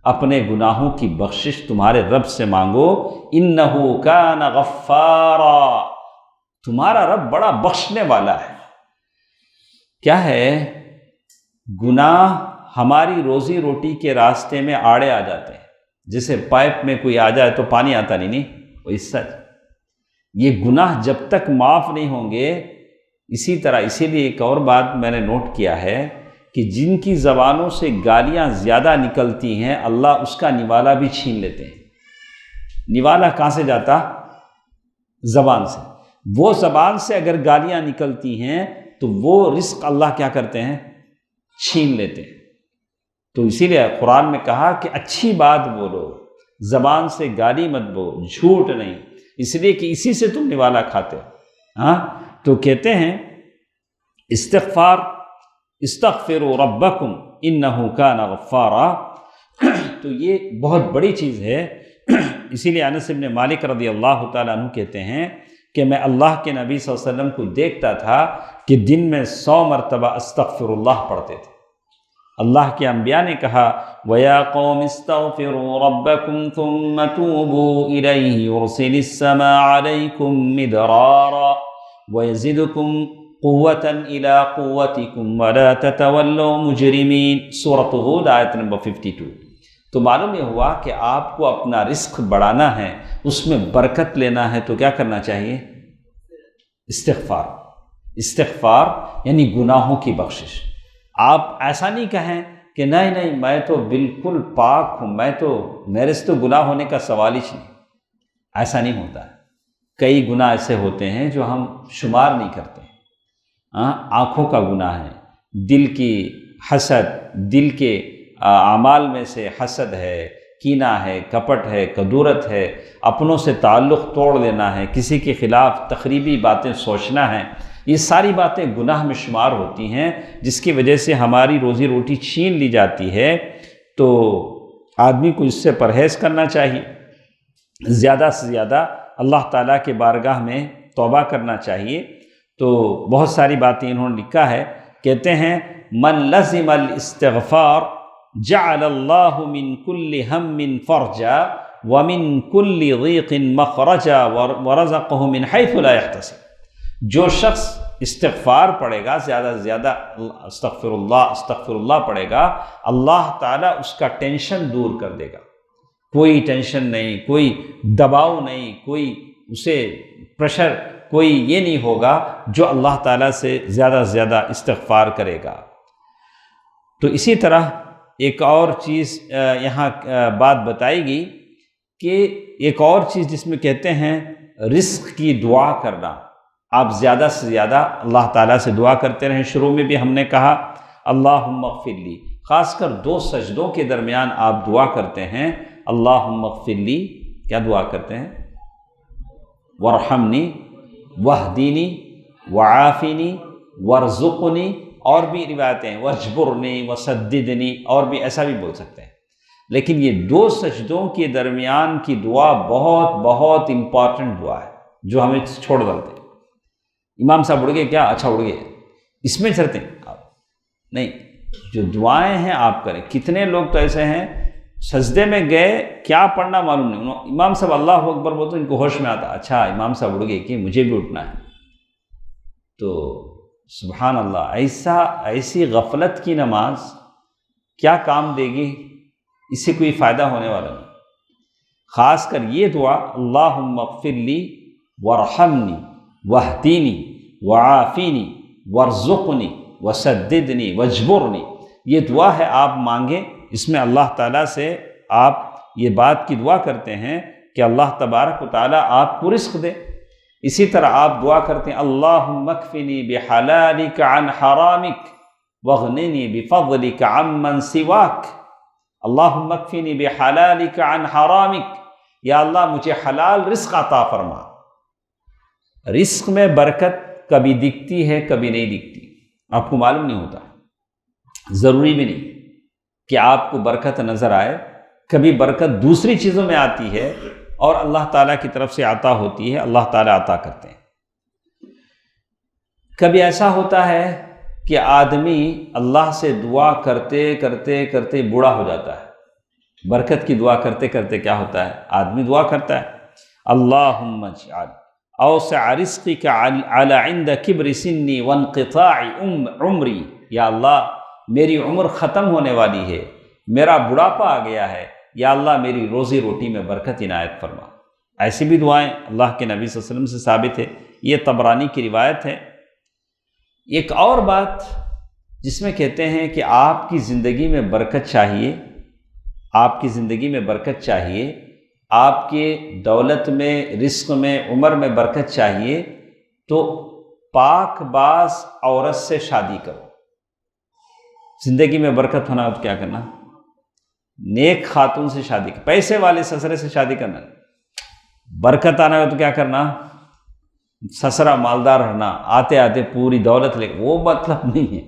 اپنے گناہوں کی بخشش تمہارے رب سے مانگو، إِنَّهُ كَانَ غَفَّارًا، تمہارا رب بڑا بخشنے والا ہے۔ کیا ہے؟ گناہ ہماری روزی روٹی کے راستے میں آڑے آ جاتے ہیں۔ جیسے پائپ میں کوئی آ جائے تو پانی آتا نہیں، وہ اس سے یہ گناہ جب تک معاف نہیں ہوں گے، اسی طرح اسی لیے ایک اور بات میں نے نوٹ کیا ہے کہ جن کی زبانوں سے گالیاں زیادہ نکلتی ہیں، اللہ اس کا نوالا بھی چھین لیتے ہیں۔ نوالا کہاں سے جاتا؟ زبان سے۔ وہ زبان سے اگر گالیاں نکلتی ہیں تو وہ رزق اللہ کیا کرتے ہیں؟ چھین لیتے ہیں۔ تو اسی لیے قرآن میں کہا کہ اچھی بات بولو، زبان سے گالی مت بولو، جھوٹ نہیں، اس لیے کہ اسی سے تم نوالا کھاتے ہو۔ تو کہتے ہیں استغفار، استغفروا ربکم انہ کان غفارا، تو یہ بہت بڑی چیز ہے۔ اسی لیے انس بن مالک رضی اللہ تعالیٰ عنہ کہتے ہیں کہ میں اللہ کے نبی صلی اللہ علیہ وسلم کو دیکھتا تھا کہ دن میں 100 مرتبہ استغفر اللہ پڑھتے تھے۔ اللہ کے انبیاء نے کہا وَيَا قَوْمِ اسْتَغْفِرُوا رَبَّكُمْ ثُمَّ تُوبُوا إِلَيْهِ يُرْسِلِ السَّمَاءَ عَلَيْكُمْ مِدْرَارًا وَيَزِدْكُمْ قُوَّةً إِلَىٰ قُوَّتِكُمْ وَلَا تَتَوَلَّوْا مُجْرِمِينَ۔ سورۃ ہود آیت نمبر 52۔ تو معلوم یہ ہوا کہ آپ کو اپنا رزق بڑھانا ہے، اس میں برکت لینا ہے، تو کیا کرنا چاہیے؟ استغفار۔ استغفار یعنی گناہوں کی بخشش۔ آپ ایسا نہیں کہیں کہ نہیں میں تو بالکل پاک ہوں، میرے سے تو گناہ ہونے کا سوال ہی نہیں۔ ایسا نہیں ہوتا ہے۔ کئی گناہ ایسے ہوتے ہیں جو ہم شمار نہیں کرتے۔ آنکھوں کا گناہ ہے، دل کی حسد، دل کے اعمال میں سے حسد ہے، کینہ ہے، کپٹ ہے، کدورت ہے، اپنوں سے تعلق توڑ لینا ہے، کسی کے خلاف تخریبی باتیں سوچنا ہے، یہ ساری باتیں گناہ میں شمار ہوتی ہیں، جس کی وجہ سے ہماری روزی روٹی چھین لی جاتی ہے۔ تو آدمی کو اس سے پرہیز کرنا چاہیے، زیادہ سے زیادہ اللہ تعالیٰ کے بارگاہ میں توبہ کرنا چاہیے۔ تو بہت ساری باتیں انہوں نے لکھا ہے، کہتے ہیں من لزم الاستغفار جعل اللہ من کل ہم فرجا ومن کل ضیق مخرجا ورزقہ من حیث لا یحتسب۔ جو شخص استغفار پڑھے گا، زیادہ سے زیادہ استغفر اللہ پڑھے گا، اللہ تعالیٰ اس کا ٹینشن دور کر دے گا۔ کوئی ٹینشن نہیں، کوئی دباؤ نہیں، کوئی اسے پریشر، کوئی یہ نہیں ہوگا جو اللہ تعالیٰ سے زیادہ سے زیادہ استغفار کرے گا۔ تو اسی طرح ایک اور چیز یہاں بات بتائی گئی کہ ایک اور چیز جس میں کہتے ہیں رزق کی دعا کرنا، آپ زیادہ سے زیادہ اللہ تعالیٰ سے دعا کرتے رہیں۔ شروع میں بھی ہم نے کہا اللہم اغفر لی، خاص کر 2 سجدوں کے درمیان آپ دعا کرتے ہیں اللہم اغفر لی، کیا دعا کرتے ہیں؟ ورحمنی واہدینی وعافینی وارزقنی، اور بھی روایتیں ہیں وجبرنی وسددنی، اور بھی ایسا بھی بول سکتے ہیں۔ لیکن یہ 2 سجدوں کے درمیان کی دعا بہت بہت امپورٹنٹ دعا ہے جو ہمیں چھوڑ ڈالتے ہیں۔ امام صاحب اڑ گئے کیا؟ اچھا اڑ گئے، اس میں چلتے ہیں آپ نہیں، جو دعائیں ہیں آپ کریں۔ کتنے لوگ تو ایسے ہیں سجدے میں گئے، کیا پڑھنا معلوم نہیں، امام صاحب اللہ اکبر بولتے ان کو ہوش میں آتا، اچھا امام صاحب اڑ گئے کہ مجھے بھی اٹھنا ہے۔ تو سبحان اللہ، ایسی غفلت کی نماز کیا کام دے گی؟ اس سے کوئی فائدہ ہونے والا نہیں۔ خاص کر یہ دعا اللہم اغفر لی ورحمنی واہدینی وعافینی وارزقنی وسددنی وجبرنی، یہ دعا ہے، آپ مانگیں، اس میں اللہ تعالیٰ سے آپ یہ بات کی دعا کرتے ہیں کہ اللہ تبارک و تعالیٰ آپ کو رزق دے۔ اسی طرح آپ دعا کرتے ہیں اللہم اکفنی بحلالک عن حرامک واغننی بفضلک عمن سواک، اللہم اکفنی بحلالک عن حرامک، یا اللہ مجھے حلال رزق عطا فرما۔ رزق میں برکت کبھی دکھتی ہے کبھی نہیں دکھتی، آپ کو معلوم نہیں ہوتا، ضروری بھی نہیں کہ آپ کو برکت نظر آئے، کبھی برکت دوسری چیزوں میں آتی ہے اور اللہ تعالیٰ کی طرف سے عطا ہوتی ہے، اللہ تعالیٰ عطا کرتے ہیں۔ کبھی ایسا ہوتا ہے کہ آدمی اللہ سے دعا کرتے کرتے کرتے بوڑھا ہو جاتا ہے، برکت کی دعا کرتے کرتے کیا ہوتا ہے، آدمی دعا کرتا ہے اللہم اجعل اوسع رزقک علی عند کبر سنی وانقطاع عمری، یا اللہ میری عمر ختم ہونے والی ہے، میرا بڑھاپا آ گیا ہے، یا اللہ میری روزی روٹی میں برکت عنایت فرما۔ ایسی بھی دعائیں اللہ کے نبی صلی اللہ علیہ وسلم سے ثابت ہے، یہ طبرانی کی روایت ہے۔ ایک اور بات جس میں کہتے ہیں کہ آپ کی زندگی میں برکت چاہیے، آپ کی زندگی میں برکت چاہیے، آپ کے دولت میں، رزق میں، عمر میں برکت چاہیے، تو پاک باز عورت سے شادی کرو۔ زندگی میں برکت ہونا تو کیا کرنا؟ نیک خاتون سے شادی کرنا، پیسے والے سسرے سے شادی کرنا۔ برکت آنا ہو تو کیا کرنا؟ سسرا مالدار رہنا، آتے آتے پوری دولت لے، وہ مطلب نہیں ہے۔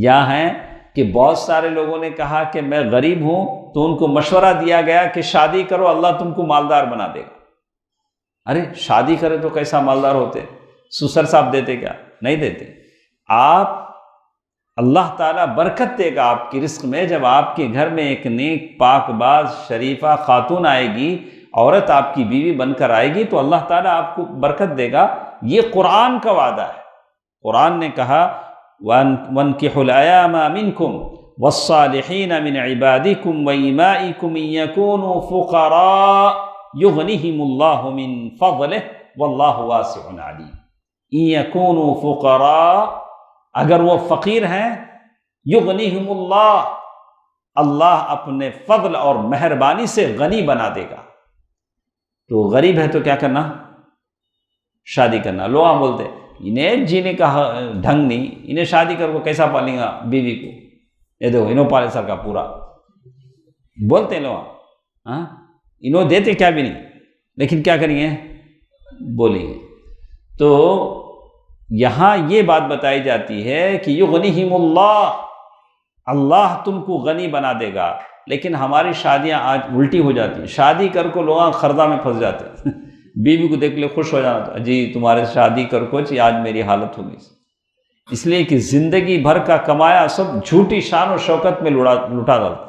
یہاں ہے کہ بہت سارے لوگوں نے کہا کہ میں غریب ہوں، تو ان کو مشورہ دیا گیا کہ شادی کرو، اللہ تم کو مالدار بنا دے گا۔ ارے شادی کرے تو کیسا مالدار ہوتے؟ سسر صاحب دیتے کیا؟ نہیں دیتے۔ آپ اللہ تعالیٰ برکت دے گا آپ کی رزق میں، جب آپ کے گھر میں ایک نیک پاک باز شریفہ خاتون آئے گی، عورت آپ کی بیوی بن کر آئے گی، تو اللہ تعالیٰ آپ کو برکت دے گا۔ یہ قرآن کا وعدہ ہے۔ قرآن نے کہا وَانْكِحُوا الْأَيَامَ مِنْكُمْ وَالصَّالِحِينَ مِنْ عِبَادِكُمْ وَإِمَائِكُمْ إِنْ يَكُونُوا فُقَرَاءَ يُغْنِهِمُ اللَّهُ مِنْ فَضْلِهِ وَاللَّهُ وَاسِعٌ عَلِيمٌ۔ إِنْ يَكُونُوا فُقَرَاءَ، اگر وہ فقیر ہیں، یغنیہم اللہ، اللہ اپنے فضل اور مہربانی سے غنی بنا دے گا۔ تو غریب ہے تو کیا کرنا؟ شادی کرنا۔ لوگ بولتے انہیں جینے کا ڈھنگ نہیں، انہیں شادی کر کو کیسا پالیں گا بیوی کو، یہ دیکھو انہوں پالے سر کا پورا، بولتے ہیں لوگ۔ ہاں انہوں دیتے کیا بھی نہیں، لیکن کیا کریں گے، بولیں گے۔ تو یہاں یہ بات بتائی جاتی ہے کہ یغنیہم اللہ، اللہ تم کو غنی بنا دے گا، لیکن ہماری شادیاں آج الٹی ہو جاتی ہیں، شادی کر کو لوگ خردا میں پھنس جاتے ہیں بیوی کو دیکھ لے خوش ہو جانا، جی تمہارے شادی کر کو جی آج میری حالت ہوگی، اس لیے کہ زندگی بھر کا کمایا سب جھوٹی شان و شوکت میں لٹا ڈالتا۔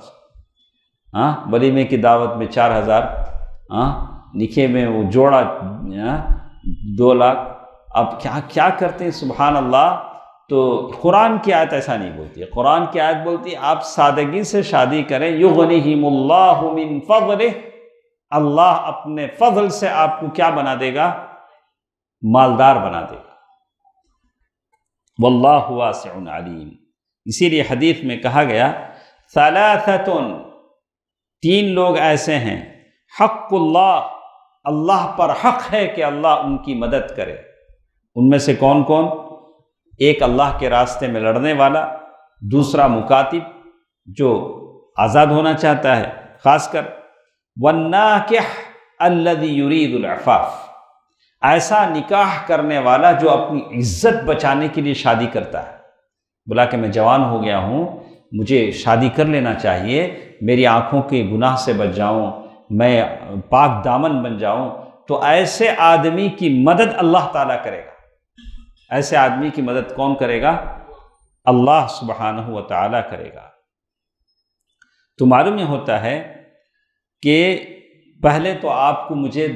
ہاں ولیمے کی دعوت میں 4000، ہاں نکاح میں وہ جوڑا 2 لاکھ، اب کیا کرتے ہیں سبحان اللہ۔ تو قرآن کی آیت ایسا نہیں بولتی ہے، قرآن کی آیت بولتی ہے آپ سادگی سے شادی کریں، یغنیہم اللہ من فضلہ، اللہ اپنے فضل سے آپ کو کیا بنا دے گا، مالدار بنا دے گا، واللہ واسع علیم۔ اسی لیے حدیث میں کہا گیا ثلاثۃ، 3 لوگ ایسے ہیں، حق اللہ، اللہ پر حق ہے کہ اللہ ان کی مدد کرے۔ ان میں سے کون کون؟ ایک اللہ کے راستے میں لڑنے والا، دوسرا مکاتب جو آزاد ہونا چاہتا ہے خاص کر، والناکح الذی یرید العفاف، ایسا نکاح کرنے والا جو اپنی عزت بچانے کے لیے شادی کرتا ہے، بولا کہ میں جوان ہو گیا ہوں، مجھے شادی کر لینا چاہیے، میری آنکھوں کے گناہ سے بچ جاؤں، میں پاک دامن بن جاؤں، تو ایسے آدمی کی مدد اللہ تعالیٰ کرے گا۔ ایسے آدمی کی مدد کون کرے گا؟ اللہ سبحانہ و تعالیٰ کرے گا۔ تو معلوم یہ ہوتا ہے کہ پہلے تو آپ کو مجھے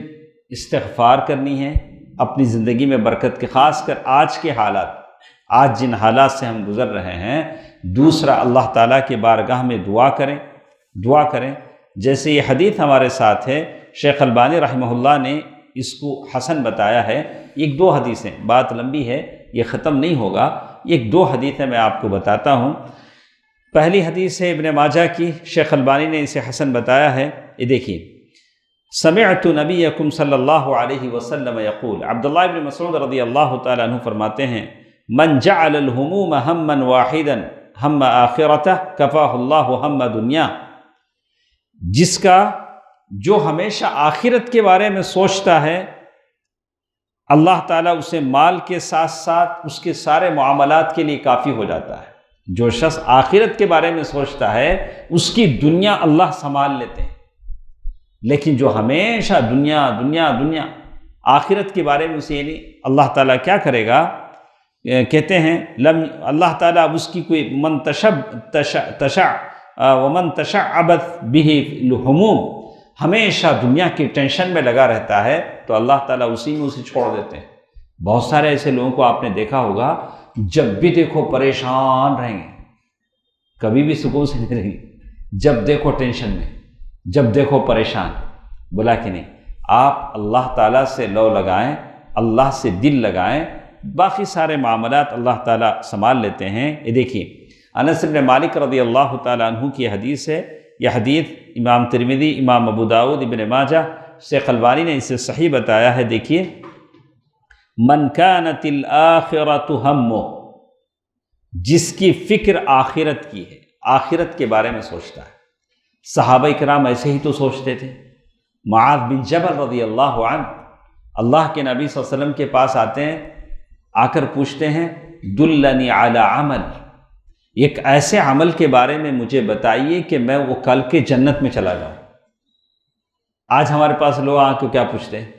استغفار کرنی ہے اپنی زندگی میں برکت کے، خاص کر آج کے حالات، آج جن حالات سے ہم گزر رہے ہیں۔ دوسرا اللہ تعالیٰ کے بارگاہ میں دعا کریں، جیسے یہ حدیث ہمارے ساتھ ہے، شیخ البانی رحمہ اللہ نے اس کو حسن بتایا ہے۔ 1-2 حدیثیں، بات لمبی ہے، یہ ختم نہیں ہوگا، 1-2 حدیثیں میں آپ کو بتاتا ہوں۔ پہلی حدیث ہے ابن ماجہ کی، شیخ البانی نے اسے حسن بتایا ہے، یہ دیکھیے، سمعت نبیکم صلی اللہ علیہ وسلم یقول، عبداللہ ابن مسعود رضی اللہ تعالیٰ عنہ فرماتے ہیں، من جعل الہموم ہما واحدا ہم آخرتہ کفاہ اللہ ہم دنیا، جو ہمیشہ آخرت کے بارے میں سوچتا ہے، اللہ تعالیٰ اسے مال کے ساتھ ساتھ اس کے سارے معاملات کے لیے کافی ہو جاتا ہے۔ جو شخص آخرت کے بارے میں سوچتا ہے اس کی دنیا اللہ سنبھال لیتے ہیں، لیکن جو ہمیشہ دنیا دنیا دنیا، آخرت کے بارے میں اسے نہیں، اللہ تعالیٰ کیا کرے گا؟ کہتے ہیں اللہ تعالیٰ اس کی کوئی ومن تشعبت به الہموم، ہمیشہ دنیا کی ٹینشن میں لگا رہتا ہے، تو اللہ تعالیٰ اسی میں اسے چھوڑ دیتے ہیں۔ بہت سارے ایسے لوگوں کو آپ نے دیکھا ہوگا، جب بھی دیکھو پریشان رہیں گے، کبھی بھی سکون سے نہیں رہیں گے، جب دیکھو ٹینشن میں، جب دیکھو پریشان۔ بولا کہ نہیں، آپ اللہ تعالیٰ سے لو لگائیں، اللہ سے دل لگائیں، باقی سارے معاملات اللہ تعالیٰ سنبھال لیتے ہیں۔ یہ دیکھیے انس بن مالک رضی اللہ تعالیٰ عنہ کی حدیث ہے، یہ حدیث امام ترمذی، امام ابو داؤد، ابن ماجہ، شیخ البانی نے اسے صحیح بتایا ہے۔ دیکھیے، من کانت الآخرۃ ہمہ، جس کی فکر آخرت کی ہے، آخرت کے بارے میں سوچتا ہے۔ صحابہ کرام ایسے ہی تو سوچتے تھے۔ معاذ بن جبل رضی اللہ عنہ اللہ کے نبی صلی اللہ علیہ وسلم کے پاس آتے ہیں، آ کر پوچھتے ہیں دلنی علی عمل، ایک ایسے عمل کے بارے میں مجھے بتائیے کہ میں وہ کل کے جنت میں چلا جاؤں۔ آج ہمارے پاس لوگ آ کے کیا پوچھتے ہیں؟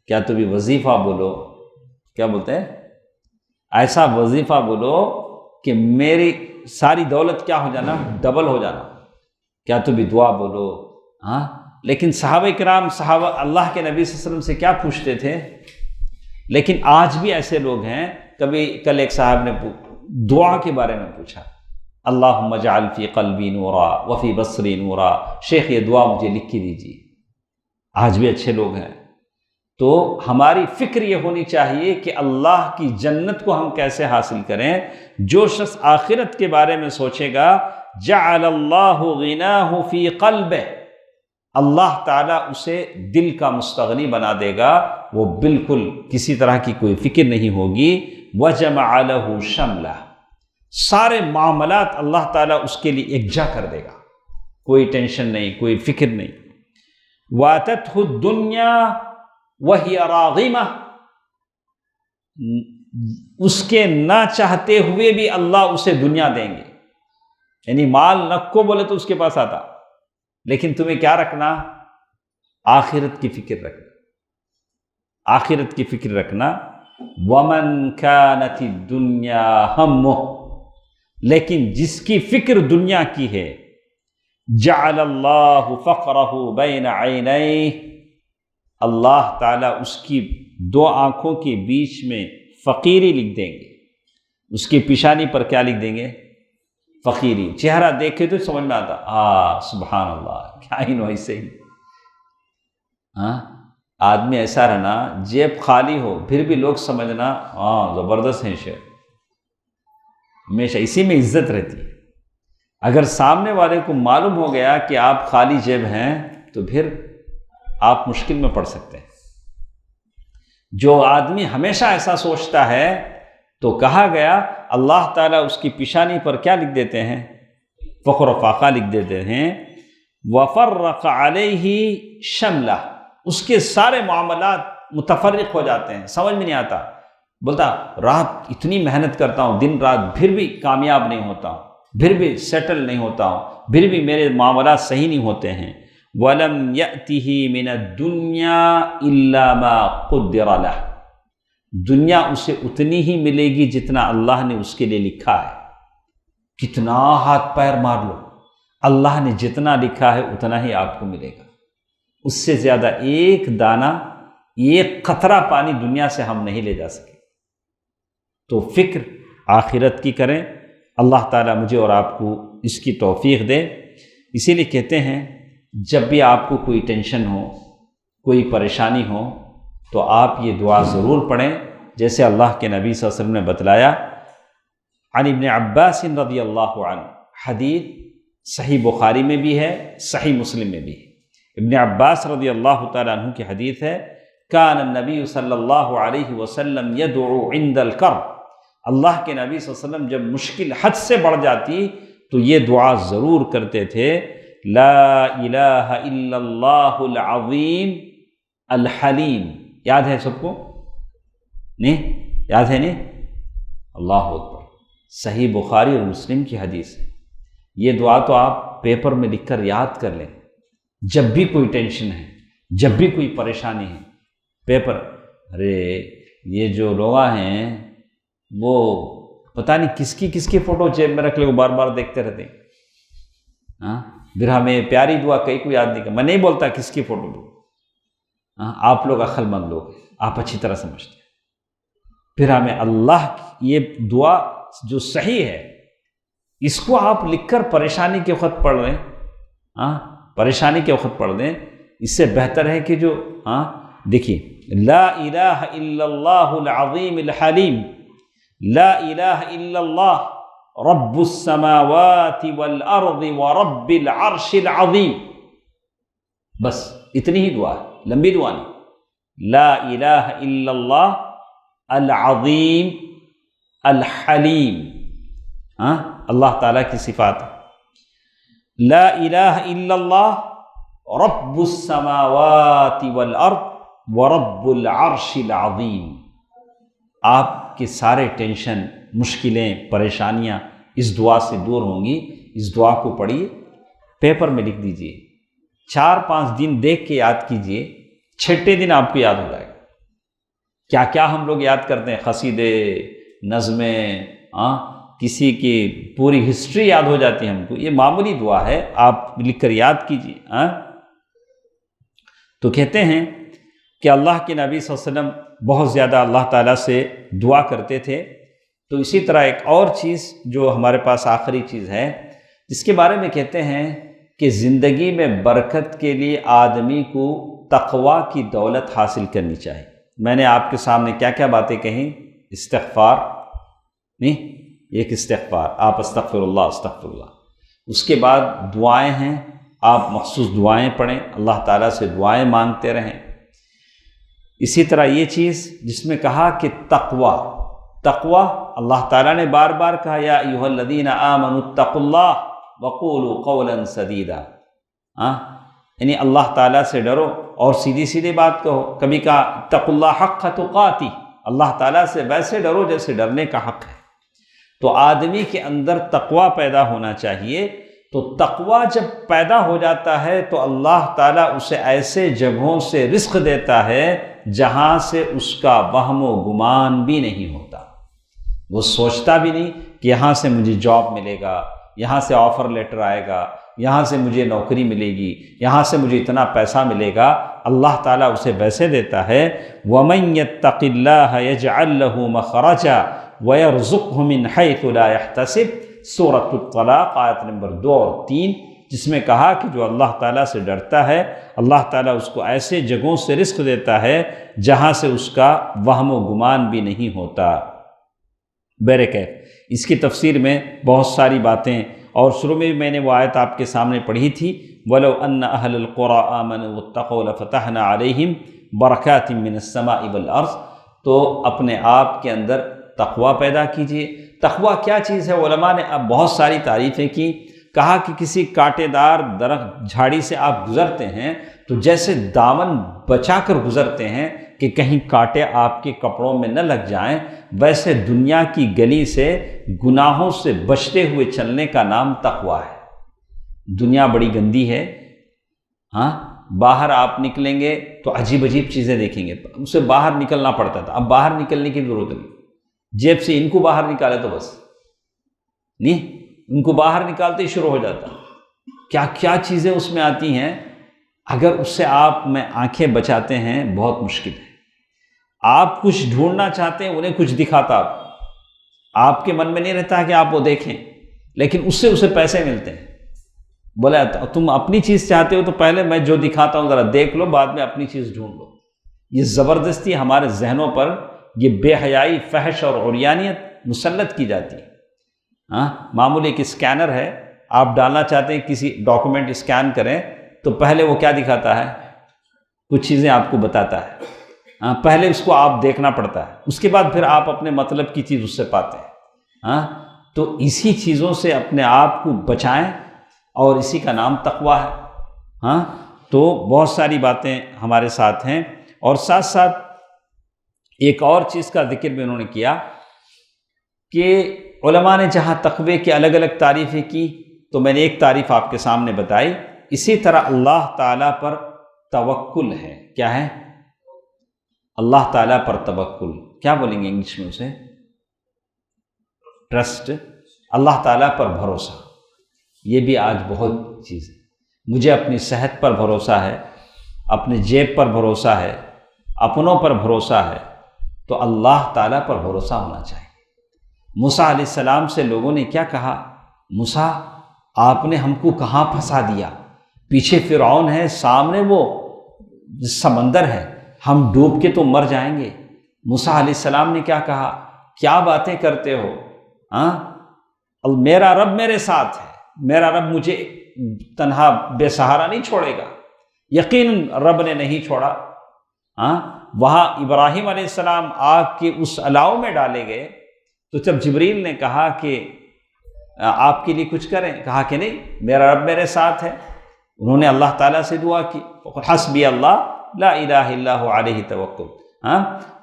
کیا تو بھی وظیفہ بولو، کیا بولتے ہیں؟ ایسا وظیفہ بولو کہ میری ساری دولت کیا ہو جانا، ڈبل ہو جانا، کیا تو بھی دعا بولو۔ ہاں، لیکن صحابہ کرام، صحابہ اللہ کے نبی صلی اللہ علیہ وسلم سے کیا پوچھتے تھے؟ لیکن آج بھی ایسے لوگ ہیں، کل ایک صاحب نے دعا کے بارے میں پوچھا، اللہم اجعل فی قلبی نورا وفی بصری نورا، شیخ یہ دعا مجھے لکھ کے دیجیے۔ آج بھی اچھے لوگ ہیں۔ تو ہماری فکر یہ ہونی چاہیے کہ اللہ کی جنت کو ہم کیسے حاصل کریں۔ جو شخص آخرت کے بارے میں سوچے گا، جعل اللہ غناہ فی قلبہ، اللہ تعالیٰ اسے دل کا مستغنی بنا دے گا، وہ بالکل کسی طرح کی کوئی فکر نہیں ہوگی۔ وجمع لہ شملہ، سارے معاملات اللہ تعالیٰ اس کے لیے یکجا کر دے گا۔ کوئی ٹینشن نہیں، کوئی فکر نہیں۔ وَأَتَتْهُ الدُّنْيَا وَهِيَ رَاغِمَةٌ، اس کے نہ چاہتے ہوئے بھی اللہ اسے دنیا دیں گے، یعنی مال نکو بولے تو اس کے پاس آتا، لیکن تمہیں کیا رکھنا؟ آخرت کی فکر رکھنا، آخرت کی فکر رکھنا۔ وَمَنْ كَانَتِ الدُّنْيَا هَمُّهُ، لیکن جس کی فکر دنیا کی ہے، جَعَلَ اللَّهُ فَقْرَهُ بَيْنَ عَيْنَيْهِ، اللہ تعالیٰ اس کی دو آنکھوں کے بیچ میں فقیری لکھ دیں گے۔ اس کی پیشانی پر کیا لکھ دیں گے؟ فقیری۔ چہرہ دیکھے تو سمجھ میں آتا، سبحان اللہ، کیا ہی نو ایسے ہی۔ آدمی ایسا رہنا، جیب خالی ہو پھر بھی لوگ سمجھنا زبردست ہیں شیخ، ہمیشہ اسی میں عزت رہتی ہے۔ اگر سامنے والے کو معلوم ہو گیا کہ آپ خالی جیب ہیں تو پھر آپ مشکل میں پڑ سکتے ہیں۔ جو آدمی ہمیشہ ایسا سوچتا ہے تو کہا گیا اللہ تعالیٰ اس کی پیشانی پر کیا لکھ دیتے ہیں؟ فخر و فاقہ لکھ دیتے ہیں۔ وَفَرَّقَ عَلَيْهِ شَمْلَهُ، اس کے سارے معاملات متفرق ہو جاتے ہیں، سمجھ میں نہیں آتا، بولتا رات اتنی محنت کرتا ہوں دن رات پھر بھی کامیاب نہیں ہوتا ہوں، پھر بھی سیٹل نہیں ہوتا ہوں، پھر بھی میرے معاملات صحیح نہیں ہوتے ہیں۔ وَلَمْ يَأْتِهِ مِنَ الدُّنْيَا إِلَّا مَا قُدِّرَ لَهُ، دنیا اسے اتنی ہی ملے گی جتنا اللہ نے اس کے لیے لکھا ہے۔ کتنا ہاتھ پیر مار لو، اللہ نے جتنا لکھا ہے اتنا ہی آپ کو ملے گا، اس سے زیادہ ایک دانہ، ایک قطرہ پانی دنیا سے ہم نہیں لے جا سکے۔ تو فکر آخرت کی کریں، اللہ تعالیٰ مجھے اور آپ کو اس کی توفیق دے۔ اسی لیے کہتے ہیں جب بھی آپ کو کوئی ٹینشن ہو، کوئی پریشانی ہو، تو آپ یہ دعا ضرور پڑھیں، جیسے اللہ کے نبی صلی اللہ علیہ وسلم نے بتلایا۔ عن ابن عباس رضی اللہ عنہ، حدیث صحیح بخاری میں بھی ہے، صحیح مسلم میں بھی ہے۔ ابن عباس رضی اللہ تعالیٰ عنہ کی حدیث ہے، کان النبی صلی اللہ علیہ وسلم یدعو عند الکرب، اللہ کے نبی صلی اللہ علیہ وسلم جب مشکل حد سے بڑھ جاتی تو یہ دعا ضرور کرتے تھے، لا الہ الا اللہ العظیم الحلیم۔ یاد ہے سب کو؟ نہیں یاد ہے؟ نہیں؟ اللہ اکبر، صحیح بخاری اور مسلم کی حدیث ہے۔ یہ دعا تو آپ پیپر میں لکھ کر یاد کر لیں، جب بھی کوئی ٹینشن ہے، جب بھی کوئی پریشانی ہے، پیپر۔ ارے یہ جو لوگ ہیں وہ پتہ نہیں کس کی فوٹو جیب میں رکھ لے، وہ بار بار دیکھتے رہتے ہیں۔ پھر ہمیں پیاری دعا کئی کو یاد نہیں کر، میں نہیں بولتا کس کی فوٹو دو، آپ لوگ عقل مند لوگ ہیں، آپ اچھی طرح سمجھتے ہیں۔ پھر ہمیں اللہ کی یہ دعا جو صحیح ہے، اس کو آپ لکھ کر پریشانی کے وقت پڑھ لیں، پریشانی کے وقت پڑھ دیں، اس سے بہتر ہے کہ جو دیکھیے، لا الہ الا اللہ العظیم الحلیم، لا الہ الا اللہ رب السماوات والارض ورب العرش العظیم، بس اتنی ہی دعا ہے، لمبی دعا نہیں۔ لا الہ الا اللہ العظیم الحلیم، اللہ تعالیٰ کی صفات ہے۔ لا الہ الا اللہ رب السماوات والارض ورب العرش العظیم، آپ کے سارے ٹینشن، مشکلیں، پریشانیاں اس دعا سے دور ہوں گی۔ اس دعا کو پڑھیے، پیپر میں لکھ دیجئے، 4-5 دن دیکھ کے یاد کیجئے، 6 دن آپ کو یاد ہو جائے گا۔ کیا کیا ہم لوگ یاد کرتے ہیں، قصیدے، نظمیں، کسی کی پوری ہسٹری یاد ہو جاتی ہے ہم کو، یہ معمولی دعا ہے، آپ لکھ کر یاد کیجئے۔ تو کہتے ہیں کہ اللہ کے نبی صلی اللہ علیہ وسلم بہت زیادہ اللہ تعالیٰ سے دعا کرتے تھے۔ تو اسی طرح ایک اور چیز جو ہمارے پاس آخری چیز ہے، جس کے بارے میں کہتے ہیں کہ زندگی میں برکت کے لیے آدمی کو تقوی کی دولت حاصل کرنی چاہیے۔ میں نے آپ کے سامنے کیا کیا باتیں کہیں؟ استغفار، نہیں، ایک استغفار، آپ استغفر اللہ استغفر اللہ۔ اس کے بعد دعائیں ہیں، آپ مخصوص دعائیں پڑھیں، اللہ تعالیٰ سے دعائیں مانگتے رہیں۔ اسی طرح یہ چیز جس میں کہا کہ تقوی، اللہ تعالیٰ نے بار بار کہا یا ایھا الذین آمنوا اتقوا اللہ وقولوا قولا سدیدا، یعنی اللہ تعالیٰ سے ڈرو اور سیدھی سیدھی بات کہو۔ کبھی کہا اتقوا اللہ حق تقاتی، اللہ تعالیٰ سے ویسے ڈرو جیسے ڈرنے کا حق ہے۔ تو آدمی کے اندر تقوی پیدا ہونا چاہیے، تو تقوی جب پیدا ہو جاتا ہے تو اللہ تعالیٰ اسے ایسے جگہوں سے رزق دیتا ہے جہاں سے اس کا وہم و گمان بھی نہیں ہوتا۔ وہ سوچتا بھی نہیں کہ یہاں سے مجھے جاب ملے گا، یہاں سے آفر لیٹر آئے گا، یہاں سے مجھے نوکری ملے گی، یہاں سے مجھے اتنا پیسہ ملے گا۔ اللہ تعالیٰ اسے ویسے دیتا ہے۔ وَمَن يَتَّقِ اللَّهَ يَجْعَل لَّهُ مَخْرَجًا وَيَرْزُقْهُ مِنْ حَيْثُ لَا يَحْتَسِبُ، سورۃ الطلاق آیت نمبر 2 اور 3، جس میں کہا کہ جو اللہ تعالیٰ سے ڈرتا ہے اللہ تعالیٰ اس کو ایسے جگہوں سے رزق دیتا ہے جہاں سے اس کا وہم و گمان بھی نہیں ہوتا۔ بہرکیف اس کی تفسیر میں بہت ساری باتیں، اور شروع میں بھی میں نے وہ آیت آپ کے سامنے پڑھی تھی، وَلَوْ أَنَّ أَهْلَ الْقُرَىٰ آمَنُوا وَاتَّقَوْا لَفَتَحْنَا عَلَيْهِمْ بَرَكَاتٍ مِّنَ السَّمَاءِ وَالْأَرْضِ۔ تو اپنے آپ کے اندر تقوی پیدا کیجیے۔ تقوی کیا چیز ہے؟ علماء نے اب بہت ساری تعریفیں کی۔ کہا کہ کسی کانٹے دار درخت جھاڑی سے آپ گزرتے ہیں تو جیسے دامن بچا کر گزرتے ہیں کہ کہیں کانٹے آپ کے کپڑوں میں نہ لگ جائیں، ویسے دنیا کی گلی سے گناہوں سے بچتے ہوئے چلنے کا نام تقوی ہے۔ دنیا بڑی گندی ہے، باہر آپ نکلیں گے تو عجیب عجیب چیزیں دیکھیں گے، اسے باہر نکلنا پڑتا تھا، اب باہر نکلنے کی ضرورت نہیں، جیب سے ان کو باہر نکالے تو بس نہیں، ان کو باہر نکالتے ہی شروع ہو جاتا۔ کیا کیا چیزیں اس میں آتی ہیں، اگر اس سے آپ میں آنکھیں بچاتے ہیں بہت مشکل ہے۔ آپ کچھ ڈھونڈنا چاہتے ہیں، انہیں کچھ دکھاتا آپ کے من میں نہیں رہتا کہ آپ وہ دیکھیں، لیکن اس سے اسے پیسے ملتے ہیں۔ بولا تم اپنی چیز چاہتے ہو تو پہلے میں جو دکھاتا ہوں ذرا دیکھ لو، بعد میں اپنی چیز ڈھونڈ لو۔ یہ زبردستی ہمارے ذہنوں پر یہ بے حیائی، فحش اور عریانیت مسلط کی جاتی ہے۔ معمولی ایک اسکینر ہے، آپ ڈالنا چاہتے ہیں کسی ڈاکومنٹ اسکین کریں تو پہلے وہ کیا دکھاتا ہے؟ کچھ چیزیں آپ کو بتاتا ہے، پہلے اس کو آپ دیکھنا پڑتا ہے، اس کے بعد پھر آپ اپنے مطلب کی چیز اس سے پاتے ہیں۔ تو اسی چیزوں سے اپنے آپ کو بچائیں اور اسی کا نام تقوی ہے۔ تو بہت ساری باتیں ہمارے ساتھ ہیں، اور ساتھ ساتھ ایک اور چیز کا ذکر بھی انہوں نے کیا کہ علماء نے جہاں تقوی کی الگ الگ تعریفیں کی تو میں نے ایک تعریف آپ کے سامنے بتائی، اسی طرح اللہ تعالیٰ پر توکل ہے۔ کیا ہے؟ اللہ تعالیٰ پر توکل، کیا بولیں گے انگلش میں اسے؟ ٹرسٹ، اللہ تعالیٰ پر بھروسہ۔ یہ بھی آج بہت چیز ہے۔ مجھے اپنی صحت پر بھروسہ ہے، اپنے جیب پر بھروسہ ہے، اپنوں پر بھروسہ ہے، تو اللہ تعالیٰ پر بھروسہ ہونا چاہیے۔ موسیٰ علیہ السلام سے لوگوں نے کیا کہا؟ موسیٰ آپ نے ہم کو کہاں پھنسا دیا؟ پیچھے فرعون ہے، سامنے وہ سمندر ہے، ہم ڈوب کے تو مر جائیں گے۔ موسیٰ علیہ السلام نے کیا کہا؟ کیا باتیں کرتے ہو؟ میرا رب میرے ساتھ ہے، میرا رب مجھے تنہا بے سہارا نہیں چھوڑے گا۔ یقیناً رب نے نہیں چھوڑا۔ وہاں ابراہیم علیہ السلام آگ کے اس الاؤ میں ڈالے گئے تو جب جبریل نے کہا کہ آپ کے لیے کچھ کریں، کہا کہ نہیں، میرا رب میرے ساتھ ہے۔ انہوں نے اللہ تعالیٰ سے دعا کی، حسبی اللہ لا الہ الا هو علیہ توکل۔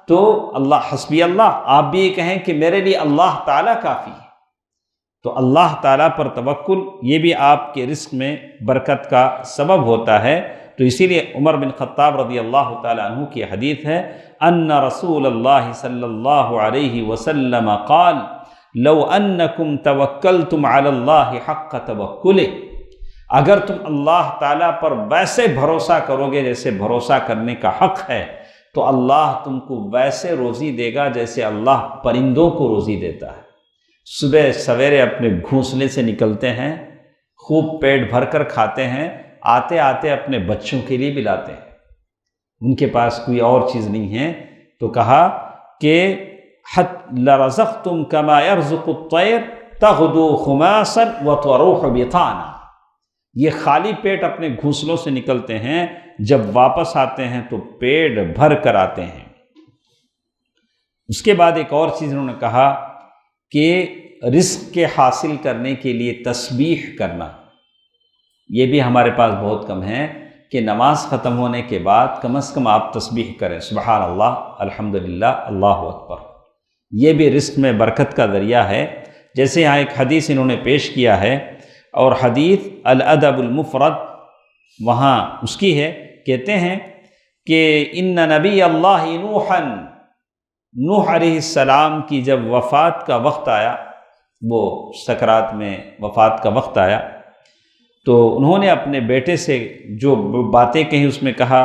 تو اللہ حسبی اللہ، آپ بھی یہ کہیں کہ میرے لیے اللہ تعالیٰ کافی ہے۔ تو اللہ تعالیٰ پر توکل یہ بھی آپ کے رزق میں برکت کا سبب ہوتا ہے۔ تو اسی لیے عمر بن خطاب رضی اللہ تعالیٰ عنہ کی حدیث ہے، ان رسول اللہ صلی اللہ علیہ وسلم قال لو انکم توکلتم علی اللہ حق توکلہ، اگر تم اللہ تعالیٰ پر ویسے بھروسہ کرو گے جیسے بھروسہ کرنے کا حق ہے تو اللہ تم کو ویسے روزی دے گا جیسے اللہ پرندوں کو روزی دیتا ہے۔ صبح سویرے اپنے گھونسلے سے نکلتے ہیں، خوب پیٹ بھر کر کھاتے ہیں، آتے آتے اپنے بچوں کے لیے بھی لاتے ہیں، ان کے پاس کوئی اور چیز نہیں ہے۔ تو کہا کہ لَرَزَقْتُمْ كَمَا يَرْزُقُ الطَّيْرُ تَغْدُو خُمَاسًا وَتَرُوحُ بِطَانًا، یہ خالی پیٹ اپنے گھونسلوں سے نکلتے ہیں، جب واپس آتے ہیں تو پیٹ بھر کر آتے ہیں۔ اس کے بعد ایک اور چیز انہوں نے کہا کہ رزق کے حاصل کرنے کے لیے تسبیح کرنا، یہ بھی ہمارے پاس بہت کم ہے کہ نماز ختم ہونے کے بعد کم از کم آپ تسبیح کریں، سبحان اللہ، الحمدللہ، اللہ اکبر۔ یہ بھی رزق میں برکت کا ذریعہ ہے۔ جیسے یہاں ایک حدیث انہوں نے پیش کیا ہے، اور حدیث الادب المفرد وہاں اس کی ہے، کہتے ہیں کہ ان نبی اللہ نوح علیہ السلام کی جب وفات کا وقت آیا، وہ سکرات میں وفات کا وقت آیا، تو انہوں نے اپنے بیٹے سے جو باتیں کہیں اس میں کہا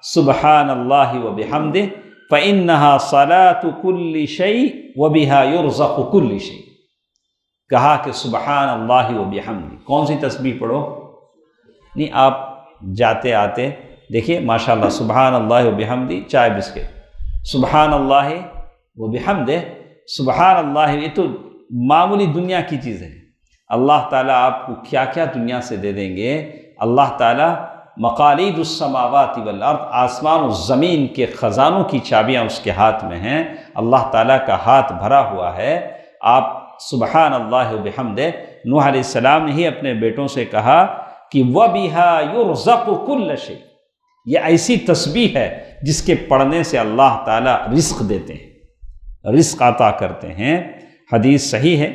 سبحان اللہ و بحمدہ فإنہا صلاة کل شیء وبہا یرزق کل شیء، کہا کہ سبحان اللہ و بحمدہ۔ کون سی تسبیح پڑھو؟ نہیں، آپ جاتے آتے دیکھیے ماشاءاللہ سبحان اللہ و بحمدہ، چائے بسکٹ، سبحان اللہ و بحمدہ، سبحان اللہ، یہ تو معمولی دنیا کی چیز ہے۔ اللہ تعالیٰ آپ کو کیا کیا دنیا سے دے دیں گے۔ اللہ تعالیٰ مقالید السماوات والارض، آسمان و زمین کے خزانوں کی چابیاں اس کے ہاتھ میں ہیں، اللہ تعالیٰ کا ہاتھ بھرا ہوا ہے۔ آپ سبحان اللہ و بحمدہ، نوح علیہ السلام نے ہی اپنے بیٹوں سے کہا کہ وَبِهَا يُرْزَقُ كُلَّ شَيْءٍ، یہ ایسی تسبیح ہے جس کے پڑھنے سے اللہ تعالیٰ رزق دیتے ہیں، رزق عطا کرتے ہیں۔ حدیث صحیح ہے۔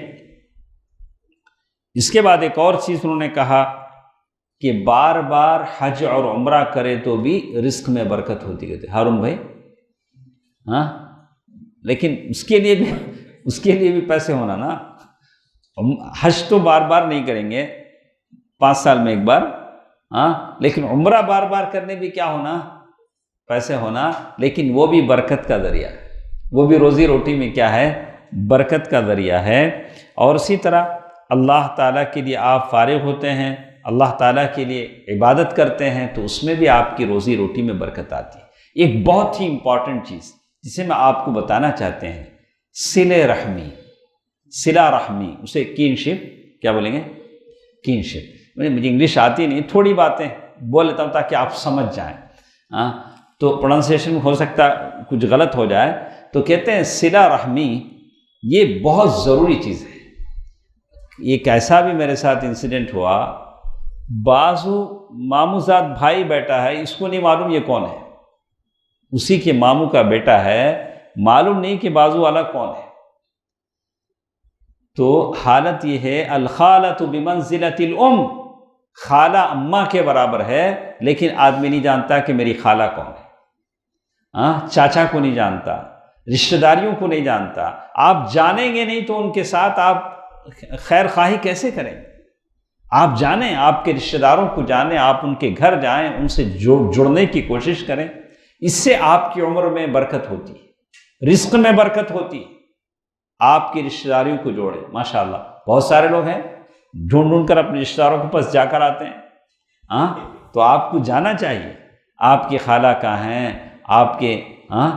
اس کے بعد ایک اور چیز انہوں نے کہا کہ بار بار حج اور عمرہ کرے تو بھی رزق میں برکت ہوتی ہے۔ ہارون بھائی، ہاں، لیکن اس کے لیے بھی پیسے ہونا نا۔ حج تو بار بار نہیں کریں گے، 5 سال میں ایک بار، ہاں، لیکن عمرہ بار بار کرنے بھی کیا ہونا؟ پیسے ہونا، لیکن وہ بھی برکت کا ذریعہ ہے، وہ بھی روزی روٹی میں کیا ہے؟ برکت کا ذریعہ ہے۔ اور اسی طرح اللہ تعالیٰ کے لیے آپ فارغ ہوتے ہیں، اللہ تعالیٰ کے لیے عبادت کرتے ہیں، تو اس میں بھی آپ کی روزی روٹی میں برکت آتی ہے۔ ایک بہت ہی امپورٹنٹ چیز جسے میں آپ کو بتانا چاہتے ہیں، صلہ رحمی، صلہ رحمی، اسے کینشپ، کیا بولیں گے؟ کینشپ۔ مجھے انگلش آتی نہیں، تھوڑی باتیں بول لیتا ہوں تاکہ آپ سمجھ جائیں، ہاں، تو پروننسیشن ہو سکتا کچھ غلط ہو جائے۔ تو کہتے ہیں صلہ رحمی یہ بہت ضروری چیز ہے۔ ایک ایسا بھی میرے ساتھ انسیڈنٹ ہوا، بعض ماموزاد بھائی بیٹا ہے، اس کو نہیں معلوم یہ کون ہے، اسی کے ماموں کا بیٹا ہے، معلوم نہیں کہ بازو والا کون ہے۔ تو حالت یہ ہے الخالۃ بمنزلۃ الام، خالہ اماں کے برابر ہے، لیکن آدمی نہیں جانتا کہ میری خالہ کون ہے، ہاں، چاچا کو نہیں جانتا، رشتہ داریوں کو نہیں جانتا۔ آپ جانیں گے نہیں تو ان کے ساتھ آپ خیر خواہی کیسے کریں؟ آپ جانیں، آپ کے رشتہ داروں کو جانیں، آپ ان کے گھر جائیں، ان سے جڑنے کی کوشش کریں، اس سے آپ کی عمر میں برکت ہوتی ہے، رزق میں برکت ہوتی ہے۔ آپ کی رشتہ داریوں کو جوڑیں۔ ماشاءاللہ بہت سارے لوگ ہیں ڈھونڈ کر اپنے رشتہ داروں کے پاس جا کر آتے ہیں، ہاں، تو آپ کو جانا چاہیے آپ کی خالہ کہاں ہیں، آپ کے، ہاں،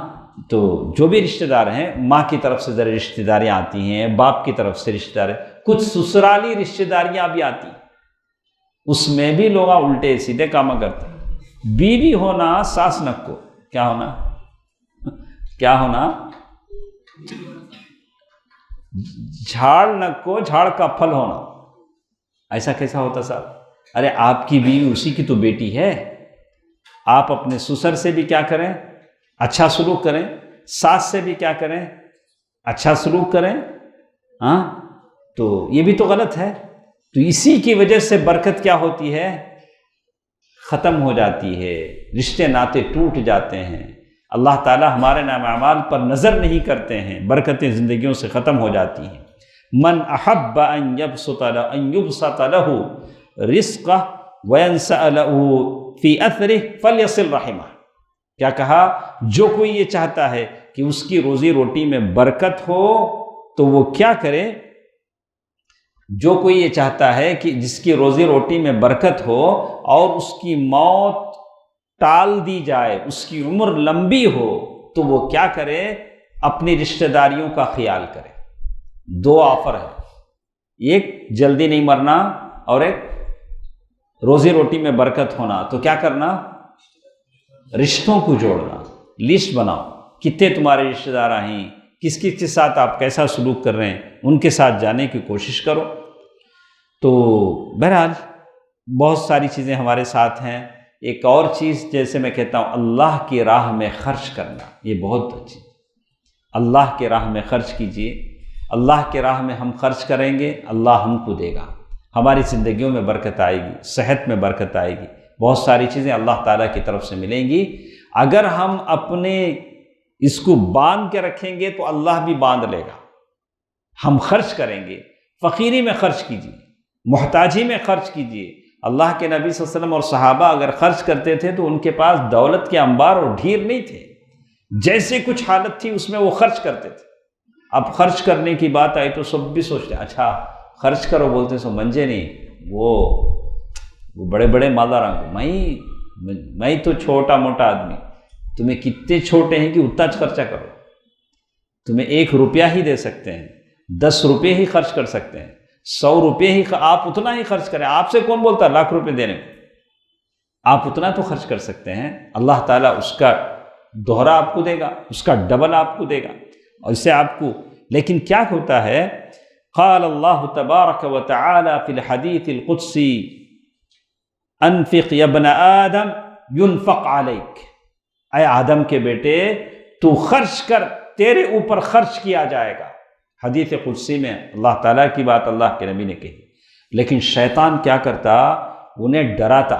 تو جو بھی رشتہ دار ہیں، ماں کی طرف سے ذرا رشتہ داریاں آتی ہیں، باپ کی طرف سے رشتہ دار، کچھ سسرالی رشتہ داریاں بھی آتی ہیں، اس میں بھی لوگ الٹے سیدھے کام کرتے ہیں۔ بیوی ہونا ساس نک کو، کیا ہونا؟ کیا ہونا؟ جھاڑ نک کو جھاڑ کا پھل ہونا۔ ایسا کیسا ہوتا صاحب؟ ارے آپ کی بیوی اسی کی تو بیٹی ہے، آپ اپنے سسر سے بھی کیا کریں؟ اچھا سلوک کریں، ساس سے بھی کیا کریں؟ اچھا سلوک کریں، ہاں، تو یہ بھی تو غلط ہے۔ تو اسی کی وجہ سے برکت کیا ہوتی ہے؟ ختم ہو جاتی ہے، رشتے ناطے ٹوٹ جاتے ہیں، اللہ تعالیٰ ہمارے نام اعمال پر نظر نہیں کرتے ہیں، برکتیں زندگیوں سے ختم ہو جاتی ہیں۔ من احب ان یبسط له رزقہ وینسأ له فی اثرہ فلیصل رحمہ، کیا کہا؟ جو کوئی یہ چاہتا ہے کہ اس کی روزی روٹی میں برکت ہو تو وہ کیا کرے؟ جو کوئی یہ چاہتا ہے کہ جس کی روزی روٹی میں برکت ہو اور اس کی موت ٹال دی جائے، اس کی عمر لمبی ہو، تو وہ کیا کرے؟ اپنی رشتہ داریوں کا خیال کرے۔ 2 آفر ہے، ایک جلدی نہیں مرنا اور ایک روزی روٹی میں برکت ہونا۔ تو کیا کرنا؟ رشتوں کو جوڑنا، لسٹ بناؤ، کتنے تمہارے رشتہ دار ہیں، کس کس کے ساتھ آپ کیسا سلوک کر رہے ہیں، ان کے ساتھ جانے کی کوشش کرو۔ تو بہرحال بہت ساری چیزیں ہمارے ساتھ ہیں۔ ایک اور چیز جیسے میں کہتا ہوں، اللہ کی راہ میں خرچ کرنا، یہ بہت اچھی، اللہ کے راہ میں خرچ کیجئے۔ اللہ کے راہ میں ہم خرچ کریں گے، اللہ ہم کو دے گا، ہماری زندگیوں میں برکت آئے گی، صحت میں برکت آئے گی، بہت ساری چیزیں اللہ تعالیٰ کی طرف سے ملیں گی۔ اگر ہم اپنے اس کو باندھ کے رکھیں گے تو اللہ بھی باندھ لے گا۔ ہم خرچ کریں گے، فقیری میں خرچ کیجیے، محتاجی میں خرچ کیجیے۔ اللہ کے نبی صلی اللہ علیہ وسلم اور صحابہ اگر خرچ کرتے تھے تو ان کے پاس دولت کے انبار اور ڈھیر نہیں تھے، جیسے کچھ حالت تھی اس میں وہ خرچ کرتے تھے۔ اب خرچ کرنے کی بات آئی تو سب بھی سوچتے ہیں اچھا خرچ کرو، بولتے سو منجے نہیں، وہ بڑے بڑے مالداراں کو، میں تو چھوٹا موٹا آدمی، تمہیں کتنے چھوٹے ہیں کہ اتنا خرچہ کرو، تمہیں 1 روپیہ ہی دے سکتے ہیں، 10 روپے ہی خرچ کر سکتے ہیں، 100 روپے ہی، آپ اتنا ہی خرچ کریں۔ آپ سے کون بولتا لاکھ روپے دینے کو؟ آپ اتنا تو خرچ کر سکتے ہیں، اللہ تعالیٰ اس کا دوہرا آپ کو دے گا، اس کا ڈبل آپ کو دے گا، اور اسے آپ کو۔ لیکن کیا ہوتا ہے، قال اللہ تبارک و تعالی فی الحدیث القدسی انفق یا ابن آدم ينفق علیک، اے آدم کے بیٹے تو خرچ کر، تیرے اوپر خرچ کیا جائے گا۔ حدیث قدسی میں اللہ تعالیٰ کی بات اللہ کے نبی نے کہی، لیکن شیطان کیا کرتا، انہیں ڈراتا،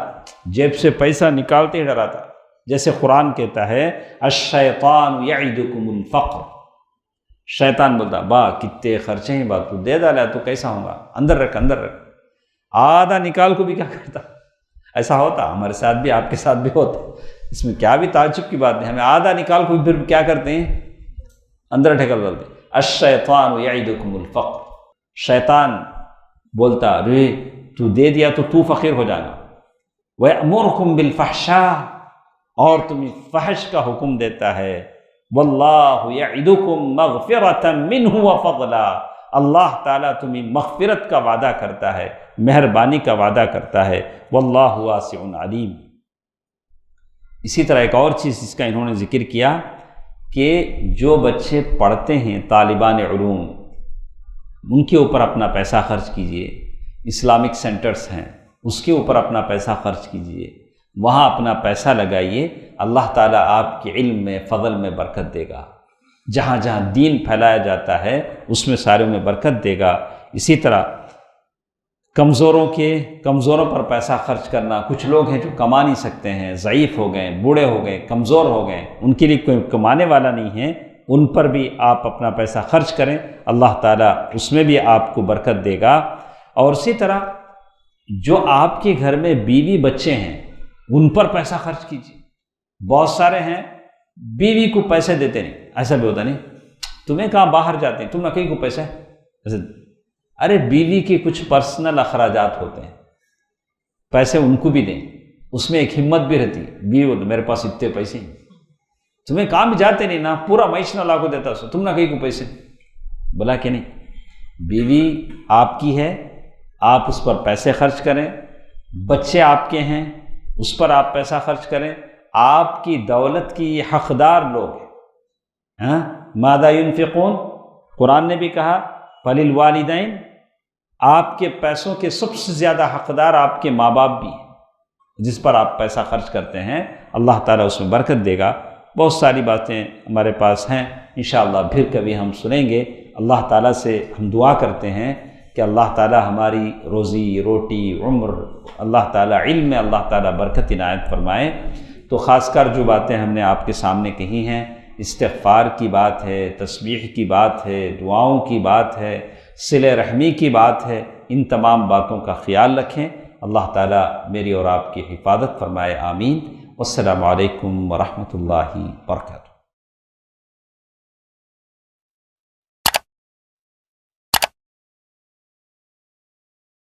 جیب سے پیسہ نکالتے ہی ڈراتا۔ جیسے قرآن کہتا ہے الشیطان یعدکم الفقر، شیطان بولتا با کتنے خرچے ہیں، بات تو دے ڈالا تو کیسا ہوگا، اندر رکھ اندر رکھ، آدھا نکال کو بھی کیا کرتا۔ ایسا ہوتا ہمارے ساتھ بھی، آپ کے ساتھ بھی ہوتا، اس میں کیا بھی تعجب کی بات نہیں، ہمیں آدھا نکال کو بھی پھر کیا کرتے ہیں، اندر ڈھکل ڈالتے ہیں۔ الشیطان یعدکم الفقر، شیطان بولتا رے تو دے دیا تو تو فقیر ہو جائے گا، وَيَأْمُرُكُمْ بِالْفَحْشَاءِ، اور تمہیں فحش کا حکم دیتا ہے، وَاللَّهُ يَعِدُكُمْ مَغْفِرَةً مِّنْهُ وَفَضْلًا، اللہ تعالیٰ تمہیں مغفرت کا وعدہ کرتا ہے، مہربانی کا وعدہ کرتا ہے، وَاللَّهُ وَاسِعٌ عَلِيمٌ۔ اسی طرح ایک اور چیز اس کا انہوں نے ذکر کیا کہ جو بچے پڑھتے ہیں، طالبان علوم، ان کے اوپر اپنا پیسہ خرچ کیجئے، اسلامک سینٹرز ہیں اس کے اوپر اپنا پیسہ خرچ کیجئے، وہاں اپنا پیسہ لگائیے، اللہ تعالیٰ آپ کے علم میں، فضل میں برکت دے گا۔ جہاں جہاں دین پھیلایا جاتا ہے اس میں سارے میں برکت دے گا۔ اسی طرح کمزوروں پر پیسہ خرچ کرنا، کچھ لوگ ہیں جو کما نہیں سکتے ہیں، ضعیف ہو گئے، بوڑھے ہو گئے، کمزور ہو گئے، ان کے لیے کوئی کمانے والا نہیں ہے، ان پر بھی آپ اپنا پیسہ خرچ کریں، اللہ تعالیٰ اس میں بھی آپ کو برکت دے گا۔ اور اسی طرح جو آپ کے گھر میں بیوی بچے ہیں ان پر پیسہ خرچ کیجیے۔ بہت سارے ہیں بیوی کو پیسے دیتے نہیں، ایسا بھی ہوتا نہیں، تمہیں کہاں باہر جاتے ہیں تم نہ کہیں کو پیسہ ہے، ارے بیوی کے کچھ پرسنل اخراجات ہوتے ہیں، پیسے ان کو بھی دیں، اس میں ایک ہمت بھی رہتی، بیوی بولتے میرے پاس اتنے پیسے ہیں، تمہیں کہاں بھی جاتے نہیں نا، پورا معیشت اللہ کو دیتا سو تم نہ کہیں کو پیسے، بولا کہ نہیں، بیوی آپ کی ہے، آپ اس پر پیسے خرچ کریں، بچے آپ کے ہیں اس پر آپ پیسہ خرچ کریں، آپ کی دولت کی یہ حقدار لوگ ہیں۔ ماذا ينفقون، قرآن نے بھی کہا فللوالدین، آپ کے پیسوں کے سب سے زیادہ حقدار آپ کے ماں باپ بھی ہیں، جس پر آپ پیسہ خرچ کرتے ہیں اللہ تعالیٰ اس میں برکت دے گا۔ بہت ساری باتیں ہمارے پاس ہیں، انشاءاللہ پھر کبھی ہم سنیں گے۔ اللہ تعالیٰ سے ہم دعا کرتے ہیں کہ اللہ تعالیٰ ہماری روزی روٹی عمر، اللہ تعالیٰ علم میں اللہ تعالیٰ برکت عنایت فرمائے۔ تو خاص کر جو باتیں ہم نے آپ کے سامنے کہی ہیں، استغفار کی بات ہے، تسبیح کی بات ہے، دعاؤں کی بات ہے، صلہ رحمی کی بات ہے، ان تمام باتوں کا خیال رکھیں۔ اللہ تعالیٰ میری اور آپ کی حفاظت فرمائے، آمین۔ والسلام علیکم ورحمۃ اللہ وبرکاتہ۔